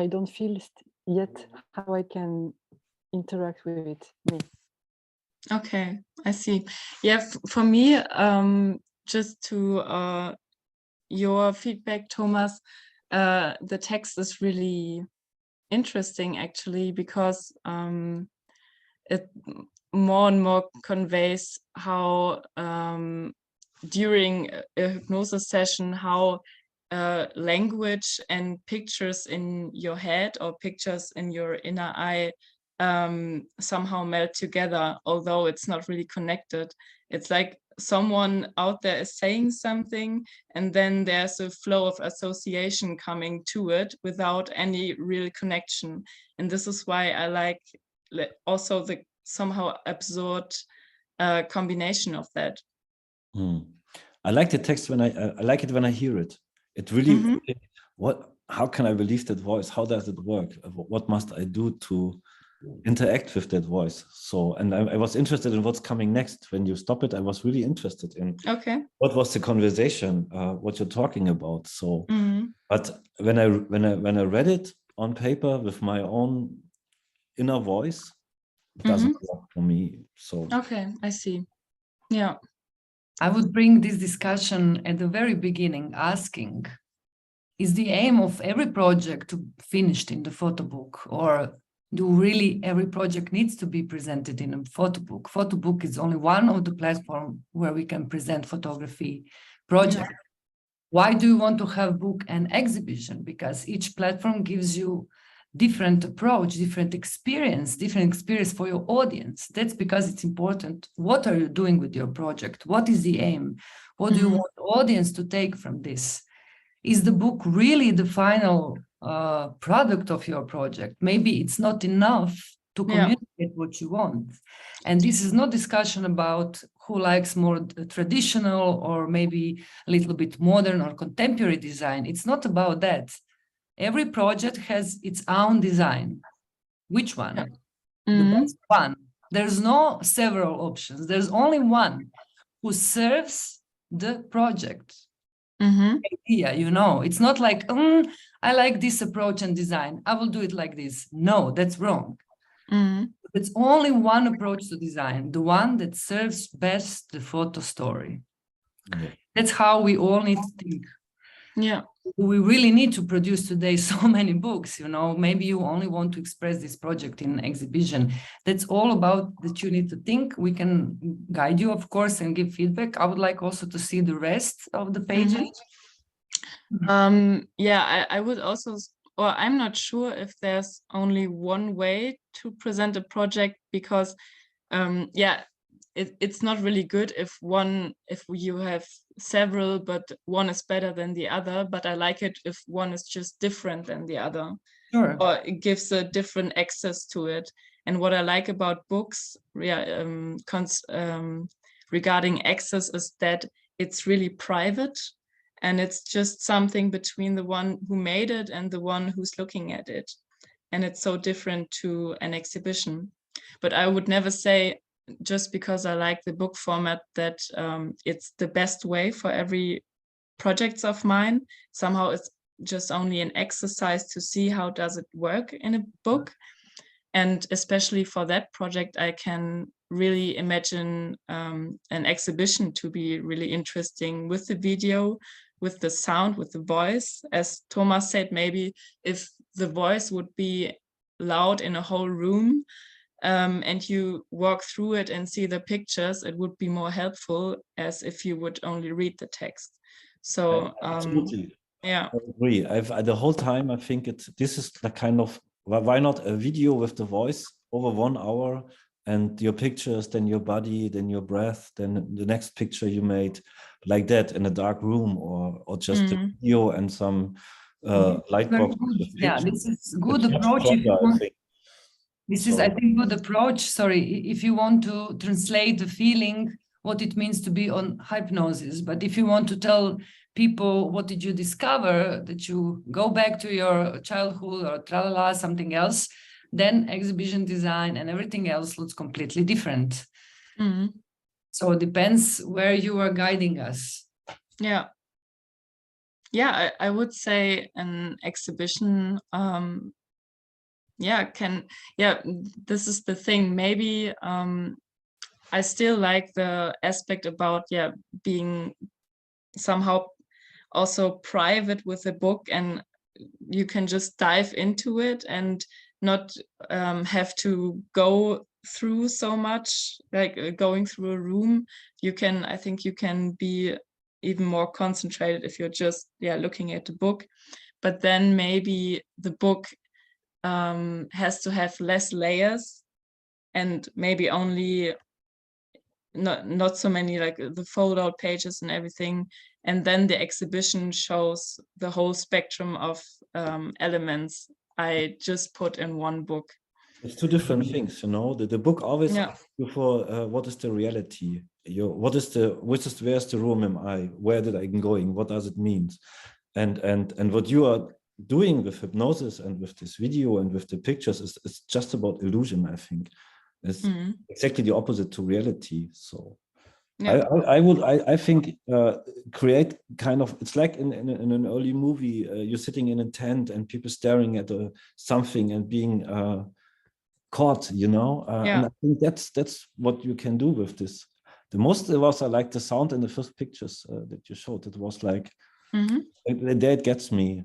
don't feel yet how I can interact with it. Okay, I see. Yeah, for me, just to your feedback, Thomas, the text is really interesting actually, because it more and more conveys how during a hypnosis session, how language and pictures in your head or pictures in your inner eye somehow melt together, although it's not really connected. It's like someone out there is saying something, and then there's a flow of association coming to it without any real connection. And this is why I like also the somehow absurd combination of that. I like the text when I like it when I hear it. It really, how can I believe that voice? How does it work? What must I do to interact with that voice? So, and I was interested in what's coming next. When you stop it, I was really interested in what was the conversation, what you're talking about. So, but when I read it on paper with my own inner voice doesn't work for me. So okay, I see. Yeah. I would bring this discussion at the very beginning, asking, is the aim of every project to finished in the photo book, or do really every project needs to be presented in a photo book? Photo book is only one of the platforms where we can present photography project. Yeah. Why do you want to have book and exhibition? Because each platform gives you different approach, different experience for your audience. That's because it's important. What are you doing with your project? What is the aim? What do you want the audience to take from this? Is the book really the final product of your project? Maybe it's not enough to communicate what you want. And this is not discussion about who likes more traditional or maybe a little bit modern or contemporary design. It's not about that. Every project has its own design. Which one? The best one. There's no several options. There's only one who serves the project. Idea, you know, it's not like, I like this approach and design, I will do it like this. No, that's wrong. It's only one approach to design, the one that serves best the photo story. That's how we all need to think. Yeah. We really need to produce today so many books, you know, maybe you only want to express this project in exhibition. That's all about that you need to think. We can guide you, of course, and give feedback. I would like also to see the rest of the pages. Yeah, I would also, or I'm not sure if there's only one way to present a project, because yeah, it's not really good if you have several, but one is better than the other. But I like it if one is just different than the other. Sure. Or it gives a different access to it. And what I like about books, regarding access, is that it's really private, and it's just something between the one who made it and the one who's looking at it. And it's so different to an exhibition. But I would never say, just because I like the book format, that it's the best way for every project of mine. Somehow it's just only an exercise to see how does it work in a book. And especially for that project, I can really imagine an exhibition to be really interesting, with the video, with the sound, with the voice. As Thomas said, maybe if the voice would be loud in a whole room, and you walk through it and see the pictures, it would be more helpful as if you would only read the text. So absolutely. Yeah, I agree. The whole time I think this is the kind of, why not a video with the voice over 1 hour, and your pictures, then your body, then your breath, then the next picture you made, like that, in a dark room, or just a video and some light box. Yeah, this is good approach. If you want, this is, I think, good approach. Sorry, if you want to translate the feeling, what it means to be on hypnosis. But if you want to tell people what did you discover, that you go back to your childhood or tralala, something else, then exhibition design and everything else looks completely different. So it depends where you are guiding us. Yeah. Yeah, I would say an exhibition, this is the thing. Maybe I still like the aspect about being somehow also private with a book, and you can just dive into it and not have to go through so much, like going through a room. I think you can be even more concentrated if you're just looking at the book. But then maybe the book has to have less layers, and maybe only not so many, like the fold out pages and everything. And then the exhibition shows the whole spectrum of elements I just put in one book. It's two different things, you know. The book always asks you for what is the reality? Where's the room am I? Where did I going? What does it mean? And what you are doing with hypnosis and with this video and with the pictures is just about illusion, I think. It's exactly the opposite to reality. So Yeah. I think create kind of, it's like in an early movie, you're sitting in a tent and people staring at something and being caught, you know. And I think that's what you can do with this. The most was I like the sound in the first pictures that you showed. It was like there it gets me.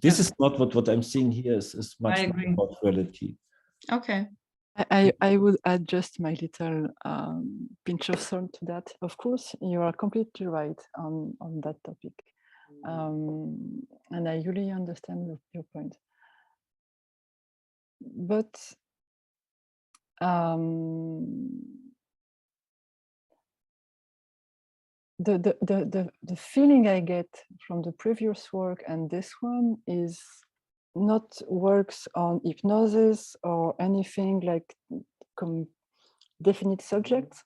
This is not what I'm seeing here is much more about reality. Okay. I would add just my little pinch of salt to that. Of course, you are completely right on that topic. And I really understand your point. But the feeling I get from the previous work and this one is not works on hypnosis or anything like definite subjects,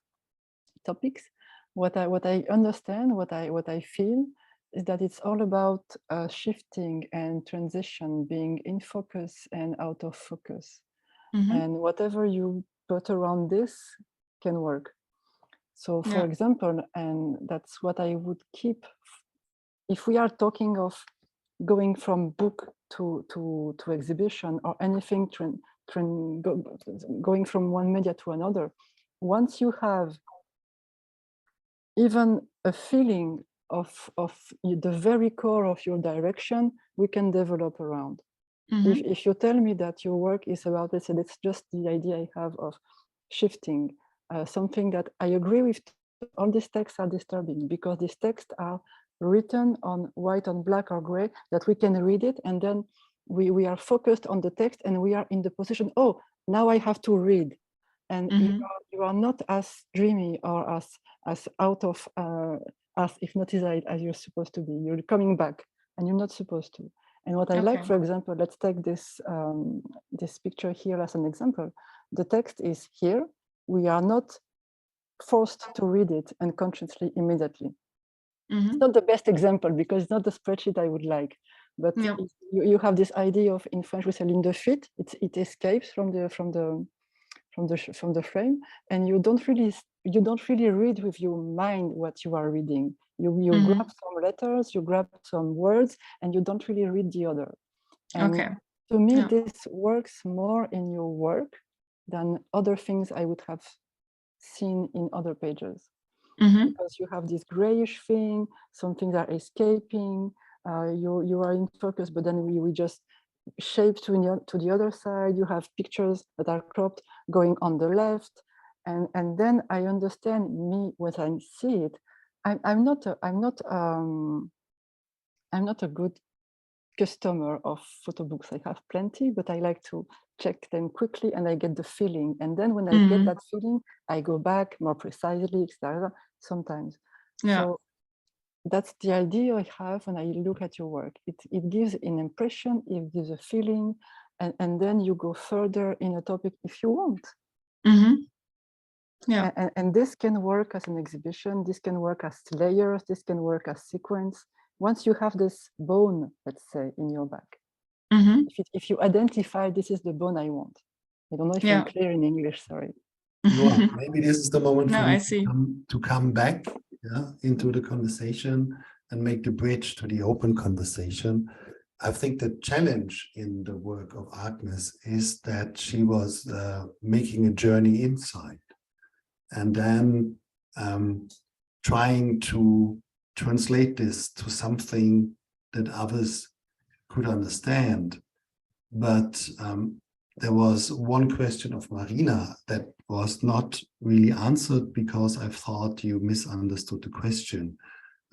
topics. What I understand, what I feel is that it's all about shifting and transition, being in focus and out of focus. And whatever you put around this can work. So for example, and that's what I would keep, if we are talking of going from book to exhibition or anything, going from one media to another, once you have even a feeling of the very core of your direction, we can develop around. If you tell me that your work is about, let's say, that's just the idea I have of shifting, something that I agree with, all these texts are disturbing because these texts are written on white, on black or gray, that we can read it and then we are focused on the text and we are in the position, oh, now I have to read. And you are not as dreamy or as out of, as hypnotized as you're supposed to be. You're coming back and you're not supposed to. And what I like, for example, let's take this, this picture here as an example. The text is here. We are not forced to read it unconsciously immediately. It's not the best example because it's not the spreadsheet I would like. But you have this idea of, in French we say ligne de fuite. It escapes from the frame, and you don't really read with your mind what you are reading. You grab some letters, you grab some words, and you don't really read the other. And to me, this works more in your work than other things I would have seen in other pages. Because you have this grayish thing, some things are escaping, you are in focus, but then we just shape to the other side. You have pictures that are cropped going on the left, and then I understand me when I see it. I'm not a good customer of photo books. I have plenty, but I like to check them quickly and I get the feeling. And then when I get that feeling, I go back more precisely, etc. Sometimes. So that's the idea I have when I look at your work. It gives an impression, it gives a feeling, and then you go further in a topic if you want. And this can work as an exhibition, this can work as layers, this can work as sequence. Once you have this bone, let's say, in your back, if you identify this is the bone I want. I don't know if I'm clear in English, sorry. Well, maybe this is the moment for I me see. to come back into the conversation and make the bridge to the open conversation. I think the challenge in the work of Agnes is that she was making a journey inside and then trying to translate this to something that others could understand. But there was one question of Marina that was not really answered because I thought you misunderstood the question.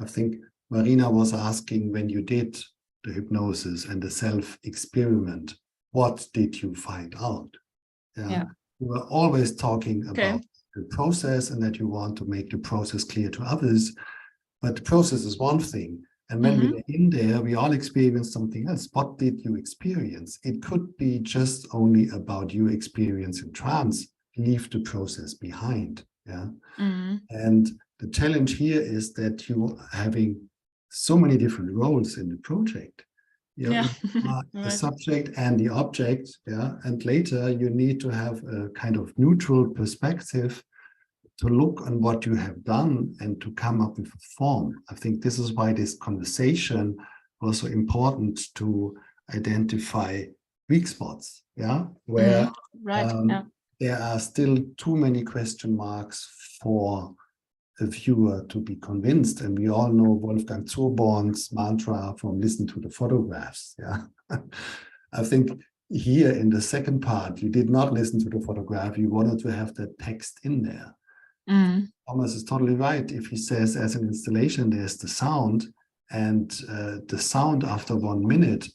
I think Marina was asking, when you did the hypnosis and the self-experiment, what did you find out? You were always talking about the process and that you want to make the process clear to others, but the process is one thing. And when we were in there, we all experienced something else. What did you experience? It could be just only about your experience in trance. Leave the process behind. And the challenge here is that you are having so many different roles in the project. You are the subject and the object. And later you need to have a kind of neutral perspective to look on what you have done and to come up with a form. I think this is why this conversation was so important, to identify weak spots, yeah, where there are still too many question marks for a viewer to be convinced. And we all know Wolfgang Zurborn's mantra from listen to the photographs, yeah. I think here in the second part, you did not listen to the photograph, you wanted to have that text in there. Thomas is totally right. If he says as an installation, there's the sound, and the sound after 1 minute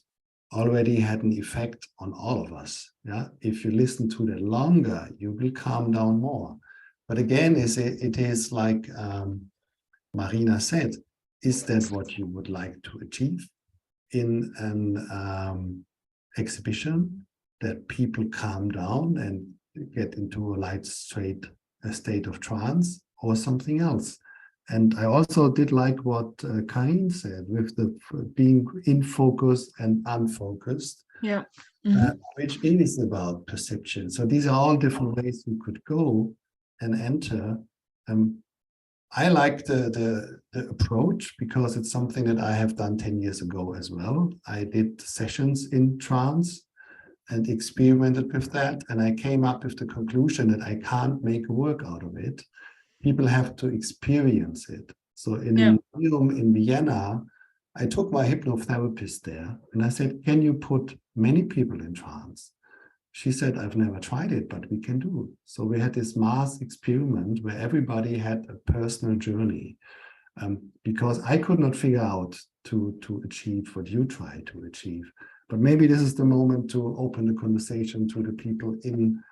already had an effect on all of us. Yeah, if you listen to that longer, you will calm down more. But again, it is like Marina said, is that what you would like to achieve in an exhibition, that people calm down and get into a light state of trance, or something else? And I also did like what Carine said with the being in focus and unfocused, which is about perception. So these are all different ways you could go and enter. I like the approach because it's something that I have done 10 years ago as well. I did sessions in trance and experimented with that. And I came up with the conclusion that I can't make a work out of it. People have to experience it. So in a museum in Vienna, I took my hypnotherapist there and I said, can you put many people in trance? She said, I've never tried it, but we can do it. So we had this mass experiment where everybody had a personal journey, because I could not figure out to achieve what you try to achieve. But maybe this is the moment to open the conversation to the people in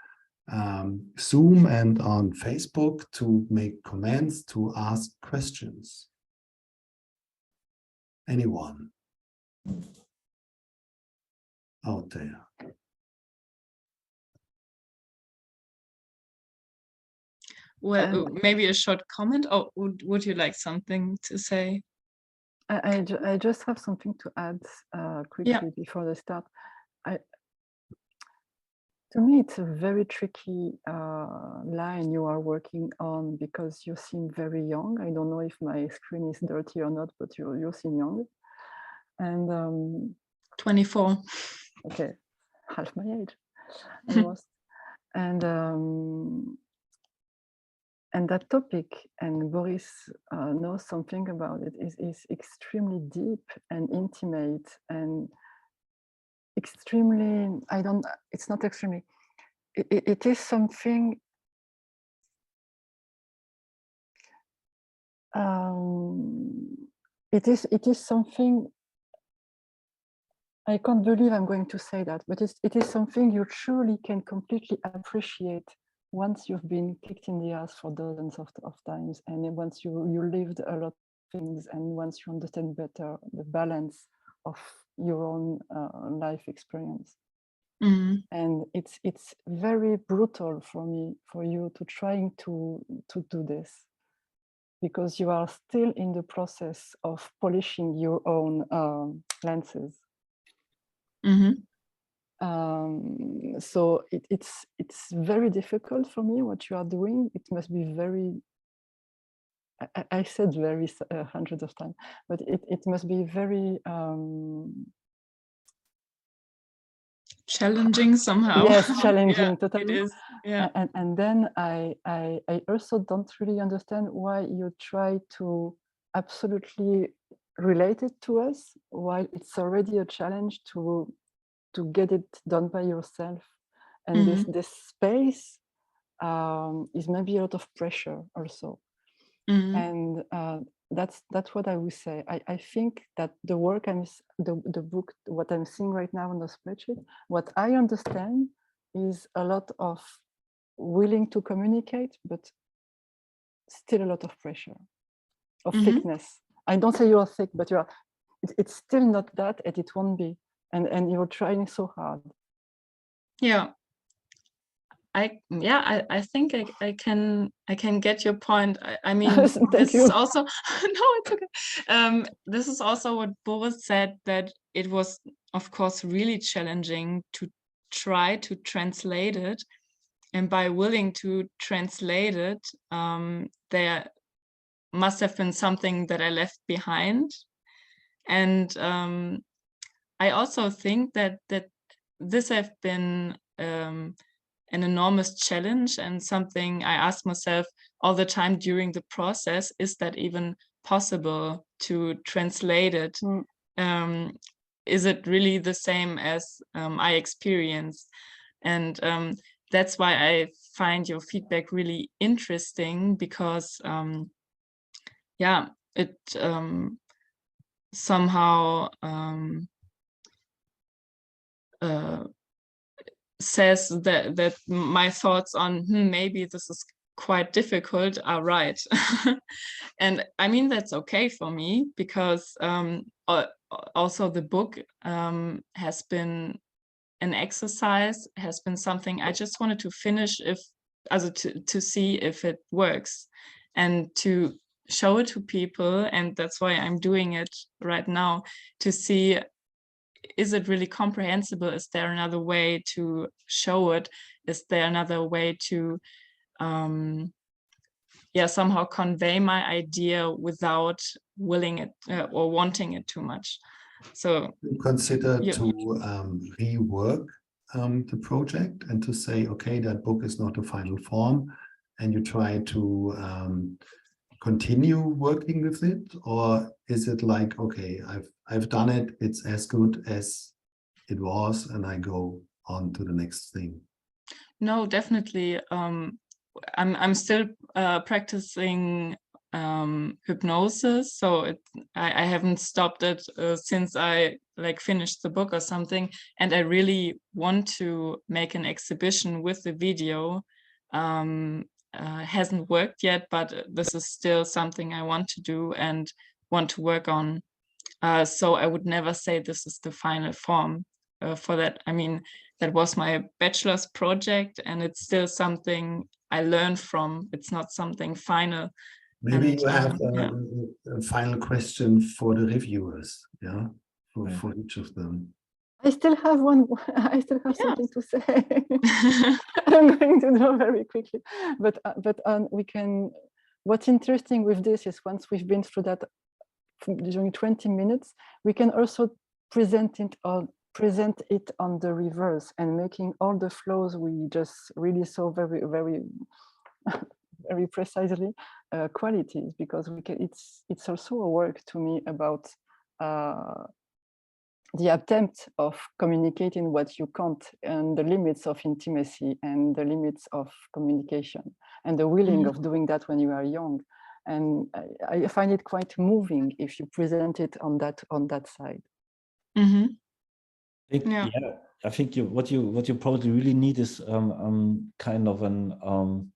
Zoom and on Facebook, to make comments, to ask questions. Anyone out there? Well, maybe a short comment, or would you like something to say? I just have something to add quickly before the start. To me, it's a very tricky line you are working on, because you seem very young. I don't know if my screen is dirty or not, but you seem young. And 24. Okay, half my age, almost. And that topic, and Boris knows something about it, is extremely deep and intimate, and extremely, it's not extremely, it is something, it is something, I can't believe I'm going to say that, but it is something you truly can completely appreciate once you've been kicked in the ass for dozens of times, and once you lived a lot of things, and once you understand better the balance of your own life experience. And it's very brutal for you to trying to do this, because you are still in the process of polishing your own lenses. So it's very difficult for me what you are doing. It must be very, I said very hundreds of times, but it must be very challenging somehow. Yes, challenging, totally. It is. Yeah. And then I also don't really understand why you try to absolutely relate it to us, while it's already a challenge to get it done by yourself. And this space is maybe a lot of pressure also. And that's what I would say. I think that the work the book, what I'm seeing right now on the spreadsheet, what I understand is a lot of willing to communicate, but still a lot of pressure, of thickness. I don't say you are thick, but you are. It's still not that, and it won't be. And you're trying so hard. Yeah. I think I can get your point. I mean, this is also no, it's okay. This is also what Boris said, that it was, of course, really challenging to try to translate it by willing to translate it, there must have been something that I left behind. And I also think that this have been an enormous challenge, and something I ask myself all the time during the process: is that even possible to translate it? Is it really the same as I experienced? And that's why I find your feedback really interesting, because yeah, it somehow says that my thoughts on maybe this is quite difficult are right. And I mean, that's okay for me, because also the book has been an exercise, has been something I just wanted to finish, to see if it works and to show it to people. And that's why I'm doing it right now, to see, is it really comprehensible? Is there another way to show it? Is there another way to somehow convey my idea without willing it or wanting it too much? So you consider to rework the project and to say, okay, that book is not the final form, and you try to continue working with it? Or is it like, okay, I've done it, it's as good as it was, and I go on to the next thing? No, definitely. I'm still practicing hypnosis, so I haven't stopped it since I finished the book or something. And I really want to make an exhibition with the video. Hasn't worked yet, but this is still something I want to do and want to work on. So I would never say this is the final form for that. I mean, that was my bachelor's project, and it's still something I learned from. It's not something final. Maybe you have a final question for the reviewers, for each of them. I still have one. I still have something to say. I'm going to do very quickly, but we can. What's interesting with this is, once we've been through that during 20 minutes, we can also present it on the reverse, and making all the flows we just really saw very, very, very precisely qualities, because we can. It's also a work to me about the attempt of communicating what you can't, and the limits of intimacy, and the limits of communication, and the willing of doing that when you are young. And I find it quite moving if you present it on that side. I think what you probably really need is kind of an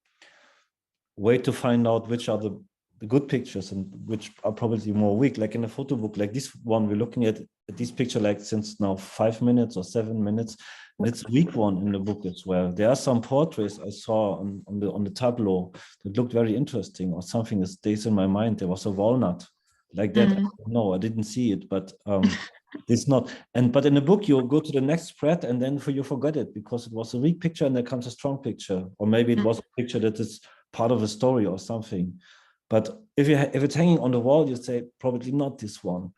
way to find out which are the good pictures and which are probably more weak. Like in a photo book like this one, we're looking at this picture like since now 5 minutes or 7 minutes, and it's a weak one in the book as well. There are some portraits I saw on the tableau that looked very interesting, or something that stays in my mind. There was a walnut like that. No, I didn't see it, but it's not. But in the book you go to the next spread, and then you forget it because it was a weak picture and there comes a strong picture, or maybe it was a picture that is part of a story or something. But if it's hanging on the wall, you say probably not this one.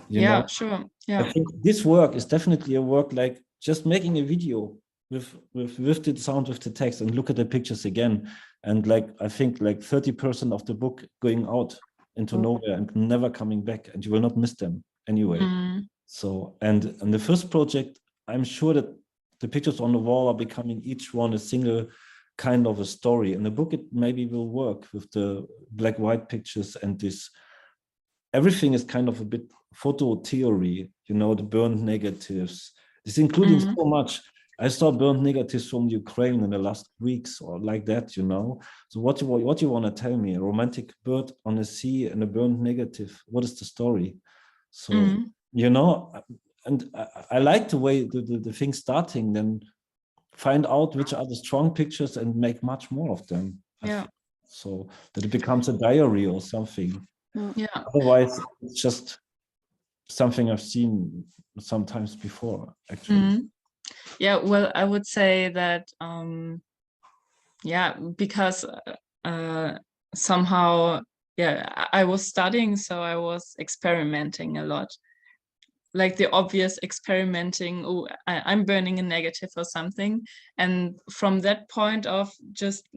You know? Sure. Yeah. I think this work is definitely a work like just making a video with the sound, with the text, and look at the pictures again. And I think 30% of the book going out into nowhere and never coming back, and you will not miss them anyway. So, and the first project, I'm sure that the pictures on the wall are becoming each one a single kind of a story. In the book, it maybe will work with the black-white pictures, and this everything is kind of a bit photo theory, the burned negatives. It's including so much. I saw burned negatives from Ukraine in the last weeks, or like that, So what you want to tell me? A romantic bird on the sea and a burned negative. What is the story? So, and I like the way the thing starting, then find out which are the strong pictures and make much more of them. So that it becomes a diary or something. Otherwise, it's just something I've seen sometimes before, actually. Yeah, well, I would say that yeah, because somehow, yeah, I was studying, so I was experimenting a lot. Like the obvious experimenting, oh, I'm burning a negative or something. And from that point of just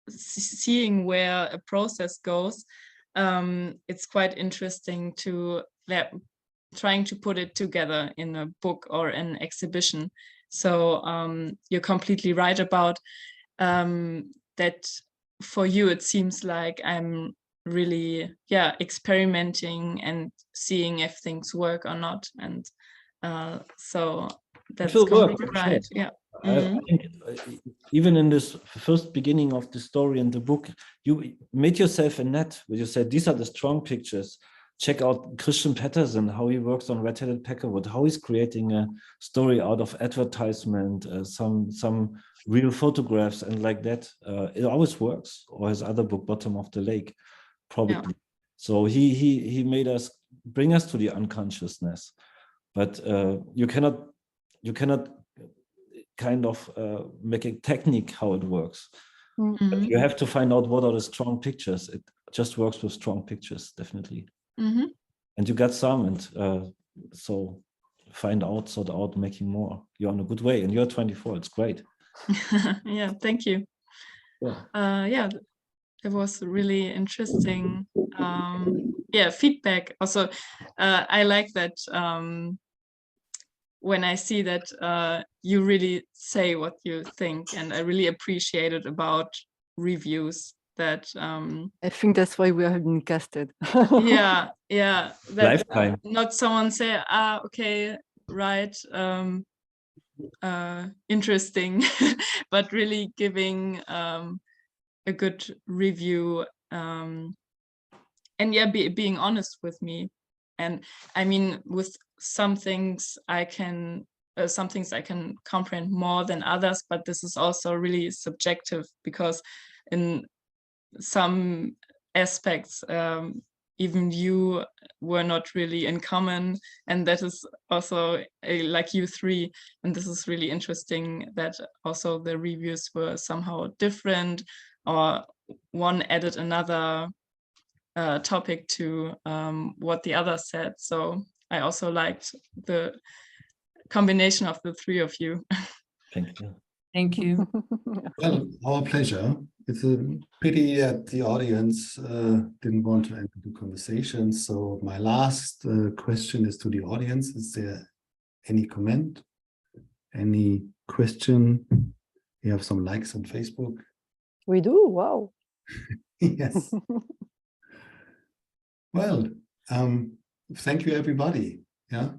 seeing where a process goes, it's quite interesting to trying to put it together in a book or an exhibition. So you're completely right about that. For you, it seems like I'm really, yeah, experimenting and seeing if things work or not. And so that's completely right. Sure. Yeah. I think even in this first beginning of the story in the book, you made yourself a net where you said, these are the strong pictures. Check out Christian Petterson, how he works on Red-Headed Peckerwood, how he's creating a story out of advertisement, some real photographs and like that. It always works. Or his other book, Bottom of the Lake, probably. Yeah. So he made us, bring us to the unconsciousness, but you cannot kind of make a technique how it works. But you have to find out what are the strong pictures. It just works with strong pictures, definitely. And you got some, and so find out, sort out, making more. You're on a good way, and you're 24. It's great. Yeah, thank you. Yeah, yeah, it was really interesting. Yeah, feedback. Also, I like that. When I see that you really say what you think, and I really appreciate it about reviews. That I think that's why we have been casted. Yeah, yeah. That Lifetime. Not someone say, okay, right, interesting, but really giving a good review, and yeah, being honest with me. And I mean, with some things I can comprehend more than others, but this is also really subjective, because in some aspects even you were not really in common, and that is also like you three, and this is really interesting that also the reviews were somehow different, or one added another topic to what the other said. So I also liked the combination of the three of you. Thank you. Thank you. Well, our pleasure. It's a pity that the audience didn't want to enter the conversation. So my last question is to the audience. Is there any comment? Any question? We have some likes on Facebook. We do? Wow. Yes. Well, thank you, everybody. Yeah.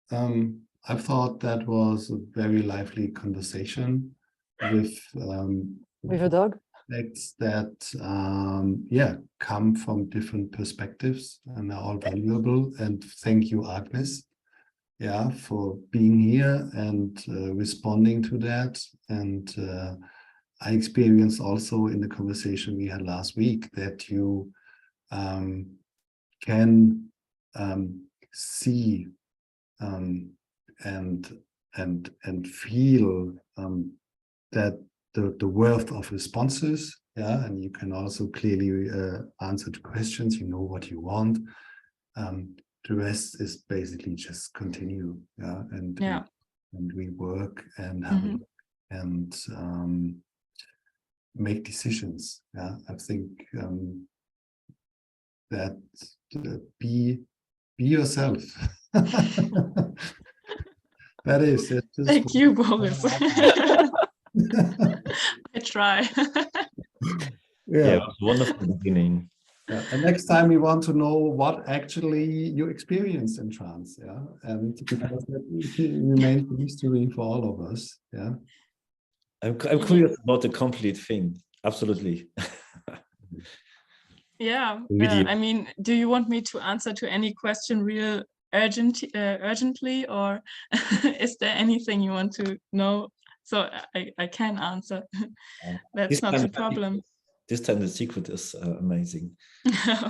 I thought that was a very lively conversation with a dog. That yeah, come from different perspectives and are all valuable. And thank you, Agnes, yeah, for being here and responding to that. And I experienced also in the conversation we had last week that you can see and feel that the worth of responses, yeah, and you can also clearly answer to questions. You know what you want. The rest is basically just continue, yeah, and we work and have a look and make decisions. Yeah, I think that be yourself. That is it. Thank you, Boris. I try. Yeah, it was a wonderful beginning. Yeah. And next time we want to know what actually you experienced in trance, yeah, and because that remains a mystery for all of us, yeah. I'm curious about the complete thing. Absolutely. Yeah. I mean, do you want me to answer to any question real urgently, or is there anything you want to know? So I can answer. That's not the problem. This time the secret is amazing.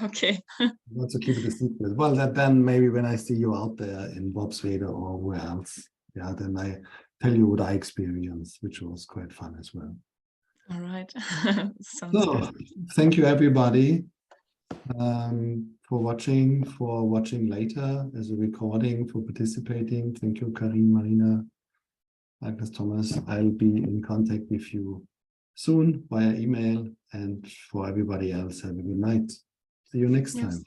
Okay. I want to keep it a secret. Well, then maybe when I see you out there in Bobswede or where else, yeah, then I tell you what I experienced, which was quite fun as well. All right. Sounds So, good. thank you everybody for watching later as a recording, for participating. Thank you, Carine, Marina, Agnes, Thomas. I'll be in contact with you soon via email, and for everybody else, have a good night. See you next time.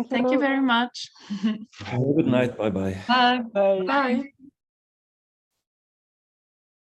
Thank you very much. Have a good night. Bye-bye. Bye. Bye. Bye.